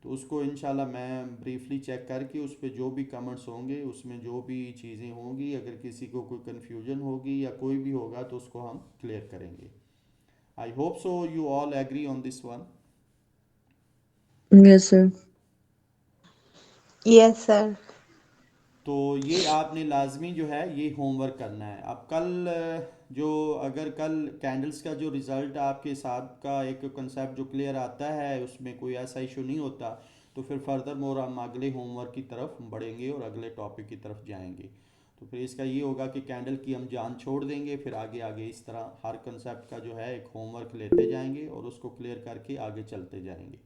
तो उसको इंशाल्लाह मैं ब्रीफली चेक करके उस पर जो भी कमेंट्स होंगे, उसमें जो भी चीज़ें होंगी, अगर किसी को कोई कन्फ्यूजन होगी या कोई भी होगा तो उसको हम क्लियर करेंगे। I hope so you all agree on this one. Yes sir. Yes sir. तो ये आपने लाजमी जो है ये होमवर्क करना है। अब कल जो, अगर कल कैंडल्स का जो रिज़ल्ट आपके साथ का एक कंसेप्ट जो क्लियर आता है, उसमें कोई ऐसा इशू नहीं होता, तो फिर फर्दर मोर हम अगले होमवर्क की तरफ बढ़ेंगे और अगले टॉपिक की तरफ जाएंगे। तो फिर इसका ये होगा कि कैंडल की हम जान छोड़ देंगे, फिर आगे आगे इस तरह हर कंसेप्ट का जो है एक होमवर्क लेते जाएंगे और उसको क्लियर करके आगे चलते जाएंगे।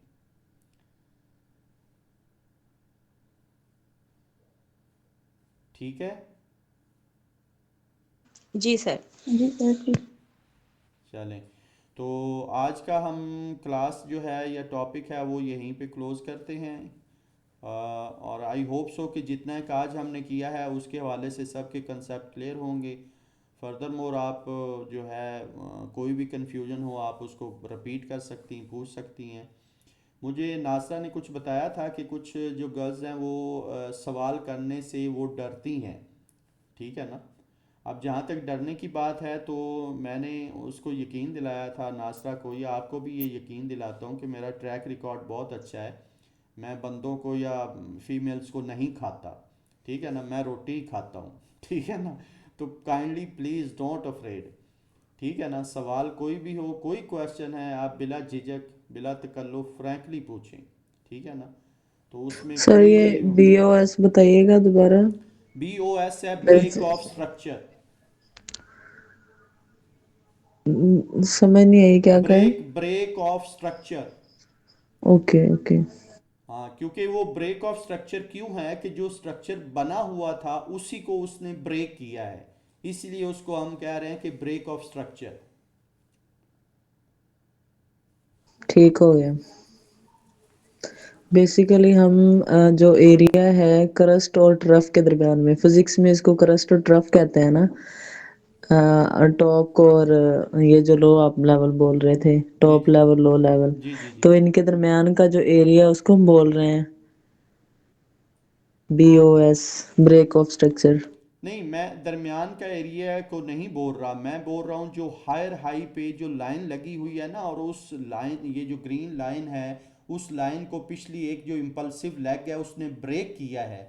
ठीक है, जी सर। जी सर ठीक। चलें। तो आज का हम क्लास जो है या टॉपिक है वो यहीं पे क्लोज करते हैं। और आई होप सो कि जितना एक आज हमने किया है उसके हवाले से सबके कंसेप्ट क्लियर होंगे। फर्दर मोर आप जो है कोई भी कन्फ्यूजन हो आप उसको रिपीट कर सकती हैं, पूछ सकती हैं। मुझे नासरा ने कुछ बताया था कि कुछ जो गर्ल्स हैं वो सवाल करने से वो डरती हैं, ठीक है ना। अब जहाँ तक डरने की बात है तो मैंने उसको यकीन दिलाया था, नासरा को, या आपको भी ये यकीन दिलाता हूँ कि मेरा ट्रैक रिकॉर्ड बहुत अच्छा है। मैं बंदों को या फीमेल्स को नहीं खाता, ठीक है ना, मैं रोटी ही खाता हूँ ठीक है ना। तो काइंडली प्लीज़ डोंट अफ्रेड, ठीक है ना। सवाल कोई भी हो, कोई क्वेश्चन है, आप बिला झिझक बिला तकल्लुफ फ्रैंकली पूछें, ठीक है ना। तो उसमें सर कोई ये BOS बताइएगा दोबारा। BOS है मेरे ब्रेक ऑफ स्ट्रक्चर। समझ नहीं आई क्या कहा है। Break of structure. Okay okay. हाँ, क्योंकि वो ब्रेक ऑफ स्ट्रक्चर क्यों है कि जो स्ट्रक्चर बना हुआ था उसी को उसने ब्रेक किया है, इसलिए उसको हम कह रहे हैं कि ब्रेक ऑफ स्ट्रक्चर। ठीक हो गया। बेसिकली हम जो एरिया है क्रस्ट और ट्रफ के दरमियान में, फिजिक्स में इसको क्रस्ट और ट्रफ कहते हैं ना, टॉप और ये जो लो आप लेवल बोल रहे थे, जी टॉप जी लेवल लो लेवल, जी जी जी। तो इनके दरमियान का जो एरिया उसको हम बोल रहे हैं BOS, ब्रेक ऑफ स्ट्रक्चर। नहीं, मैं दरमियान का एरिया को नहीं बोल रहा, मैं बोल रहा हूँ जो हायर हाई पे जो लाइन लगी हुई है ना, और उस लाइन, ये जो ग्रीन लाइन है, उस लाइन को पिछली एक जो इम्पल्सिव लेग है उसने ब्रेक किया है।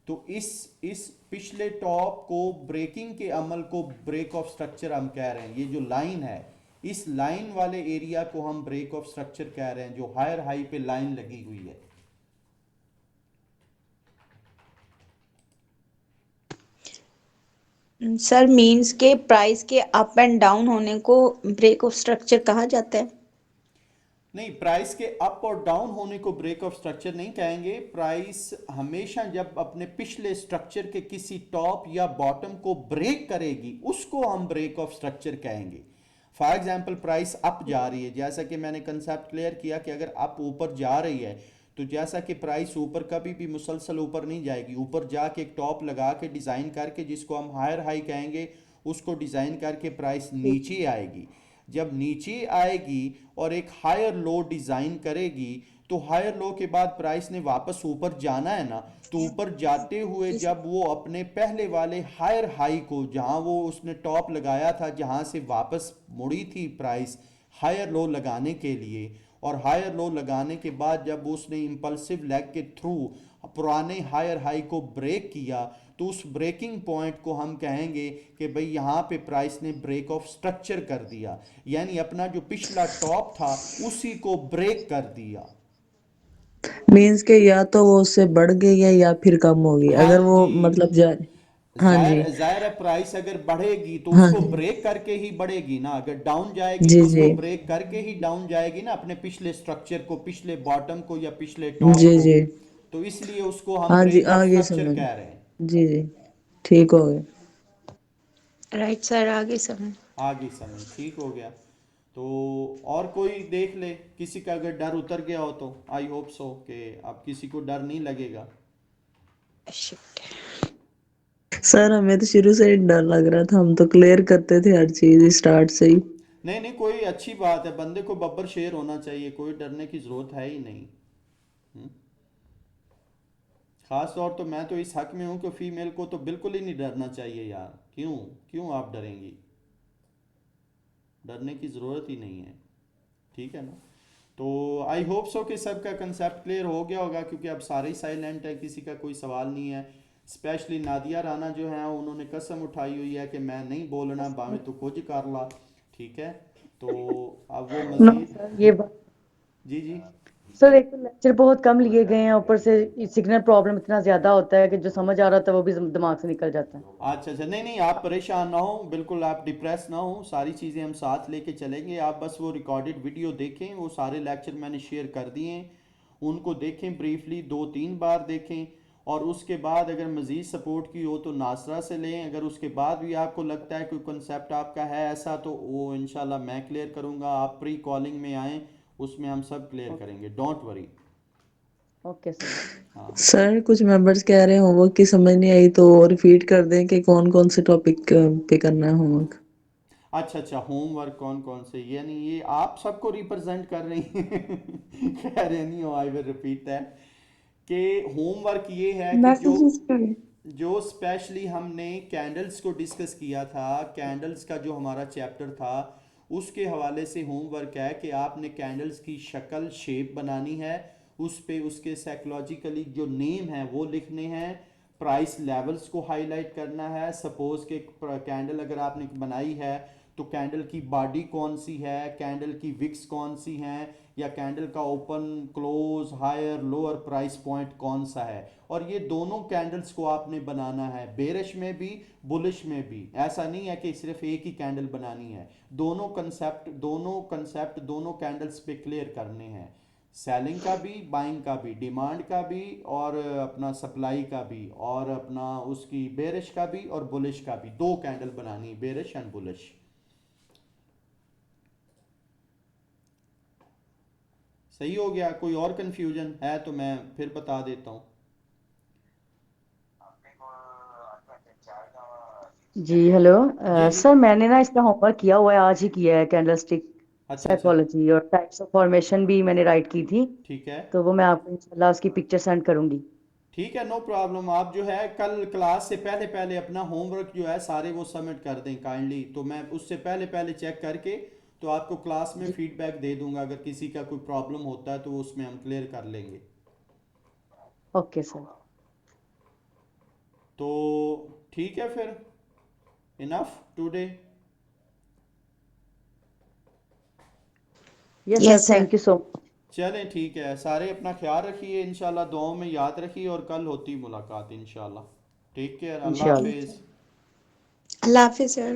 तो इस पिछले टॉप को ब्रेकिंग के अमल को ब्रेक ऑफ स्ट्रक्चर हम कह रहे हैं। ये जो लाइन है, इस लाइन वाले एरिया को हम ब्रेक ऑफ स्ट्रक्चर कह रहे हैं, जो हायर हाई पे लाइन लगी हुई है। सर मीन्स के प्राइस के अप एंड डाउन होने को ब्रेक ऑफ स्ट्रक्चर कहा जाता है। नहीं, प्राइस के अप और डाउन होने को ब्रेक ऑफ स्ट्रक्चर नहीं कहेंगे। प्राइस हमेशा जब अपने पिछले स्ट्रक्चर के किसी टॉप या बॉटम को ब्रेक करेगी उसको हम ब्रेक ऑफ स्ट्रक्चर कहेंगे। फॉर एग्जांपल प्राइस अप जा रही है, जैसा कि मैंने कंसेप्ट क्लियर किया कि अगर अप ऊपर जा रही है तो जैसा कि प्राइस ऊपर कभी भी मुसलसल ऊपर नहीं जाएगी, ऊपर जाके एक टॉप लगा के डिज़ाइन करके जिसको हम हायर हाई कहेंगे उसको डिज़ाइन करके प्राइस नीचे आएगी। जब नीचे आएगी और एक हायर लो डिज़ाइन करेगी तो हायर लो के बाद प्राइस ने वापस ऊपर जाना है ना, तो ऊपर जाते हुए जब वो अपने पहले वाले हायर हाई को, जहाँ वो उसने टॉप लगाया था, जहाँ से वापस मुड़ी थी प्राइस हायर लो लगाने के लिए, और हायर लो लगाने के बाद जब उसने इंपल्सिव लेग के थ्रू पुराने हायर हाई को ब्रेक किया, तो उस ब्रेकिंग पॉइंट को हम कहेंगे कि भाई यहाँ पे प्राइस ने ब्रेक ऑफ स्ट्रक्चर कर दिया, यानी अपना जो पिछला टॉप था उसी को ब्रेक कर दिया। मीन्स के या तो वो उससे बढ़ गई है या फिर कम होगी, हाँ अगर वो जी, मतलब जा। हाँ जी। जाहिर जाहिर है प्राइस अगर बढ़ेगी तो हाँ उसको जी। ब्रेक करके ही बढ़ेगी ना, अगर डाउन जाएगी जी तो जी। उसको ब्रेक करके ही डाउन जाएगी ना, अपने पिछले स्ट्रक्चर को, पिछले बॉटम को या पिछले टॉप जी को। जी। तो इसलिए उसको हम हाँ जी, ब्रेक ऑफ आगे स्ट्रक्चर समझ। कह रहे हैं। जी जी, ठीक हो गया। राइट सर, आगे समझ। आगे समझ ठीक हो गया। तो और कोई देख ले, किसी का अगर डर उतर गया हो तो आई होप सो कि अब किसी को डर नहीं लगेगा। शिट। सर हमें तो शुरू से ही डर लग रहा था, हम तो क्लियर करते थे हर चीज स्टार्ट से ही। नहीं नहीं, कोई अच्छी बात है, बंदे को बब्बर शेर होना चाहिए, कोई डरने की जरूरत है ही नहीं। हम्म? खास तौर तो मैं तो इस हक में हूं कि फीमेल को तो बिल्कुल ही नहीं डरना चाहिए यार। क्यों क्यों आप डरेंगी? डरने की ज़रूरत ही नहीं है, ठीक है ना। तो आई होप सो कि सबका कंसेप्ट क्लियर हो गया होगा, क्योंकि अब सारे ही साइलेंट है, किसी का कोई सवाल नहीं है। स्पेशली नादिया राना जो है उन्होंने कसम उठाई हुई है कि मैं नहीं बोलना, भाਵੇਂ तो कुछ कर ला, ठीक है। तो अब वो नो मज़ीद। सर, ये बात जी जी। सर, एक तो लेक्चर बहुत कम लिए गए हैं, ऊपर से सिग्नल प्रॉब्लम इतना ज्यादा होता है कि जो समझ आ रहा था वो भी दिमाग से निकल जाता है। अच्छा अच्छा, नहीं नहीं, आप परेशान ना हो, बिल्कुल आप डिप्रेस ना हो, सारी चीज़ें हम साथ लेके चलेंगे। आप बस वो रिकॉर्डेड वीडियो देखें, वो सारे लेक्चर मैंने शेयर कर दिए हैं, उनको देखें ब्रीफली, 2-3 बार देखें। और उसके बाद अगर मज़ीद सपोर्ट की हो तो नासरा से लें। अगर उसके बाद भी आपको लगता है कोई कंसेप्ट आपका है ऐसा, तो वो इंशाल्लाह मैं क्लियर करूँगा। आप प्री कॉलिंग में आएँ, उसमें हम सब क्लियर करेंगे, डोंट वरी। Okay sir. हाँ। सर कुछ मेंबर्स कह रहे हैं होमवर्क की समझ नहीं आई, तो रिपीट कर दें कि कौन कौन से टॉपिक पे करना है होमवर्क। अच्छा अच्छा, होमवर्क कौन कौन से, यानी ये आप सबको रिप्रेजेंट कर रही हैं कह रहे नहीं हो, आई विल रिपीट दैट कि होमवर्क ये है कि जो मैसेजेस करें। जो स्पेशली हमने कैंडल्स को डिस्कस किया था, कैंडल्स का जो हमारा चैप्टर था उसके हवाले से होमवर्क है कि आपने कैंडल्स की शक्ल शेप बनानी है, उस पे उसके साइकोलॉजिकली जो नेम है वो लिखने हैं, प्राइस लेवल्स को हाईलाइट करना है। सपोज के कैंडल अगर आपने बनाई है तो कैंडल की बॉडी कौन सी है, कैंडल की विक्स कौन सी हैं, या कैंडल का open close higher lower price point कौन सा है। और ये दोनों कैंडल्स को आपने बनाना है, बेरिश में भी बुलिश में भी। ऐसा नहीं है कि सिर्फ एक ही कैंडल बनानी है, दोनों कंसेप्ट दोनों कैंडल्स पे क्लियर करने हैं, सेलिंग का भी, बाइंग का भी, डिमांड का भी और अपना सप्लाई का भी, और अपना उसकी बेरिश का भी और बुलिश का भी। दो कैंडल बनानी है, बेरिश एंड बुलिश। सही हो गया? कोई और कंफ्यूजन है तो मैं फिर बता देता हूँ। जी हेलो। जी जी। सर मैंने ना इसका होमवर्क किया हुआ है, आज ही किया है, कैंडलस्टिक अच्छा अच्छा, साइकोलॉजी और टाइप्स ऑफ फॉर्मेशन भी मैंने राइट की थी। ठीक है तो वो मैं आपको इंशाल्लाह उसकी पिक्चर सेंड करूंगी। ठीक है, नो प्रॉब्लम। आप जो है कल क्लास से पहले पहले अपना होमवर्क जो है सारे वो सबमिट कर दें काइंडली, तो मैं उससे पहले पहले चेक करके तो आपको क्लास में फीडबैक दे दूंगा। अगर किसी का कोई प्रॉब्लम होता है तो वो उसमें हम क्लियर कर लेंगे। Okay sir. तो ठीक है फिर, enough today. Yes Yes, sir, sir. Thank you so much. चलें ठीक है, सारे अपना ख्याल रखिए, इंशाल्लाह दुआओं में याद रखिए, और कल होती मुलाकात इंशाल्लाह। टेक केयर, अल्लाह इंशाल्लाह। हाफिज़। Allah Hafiz, sir.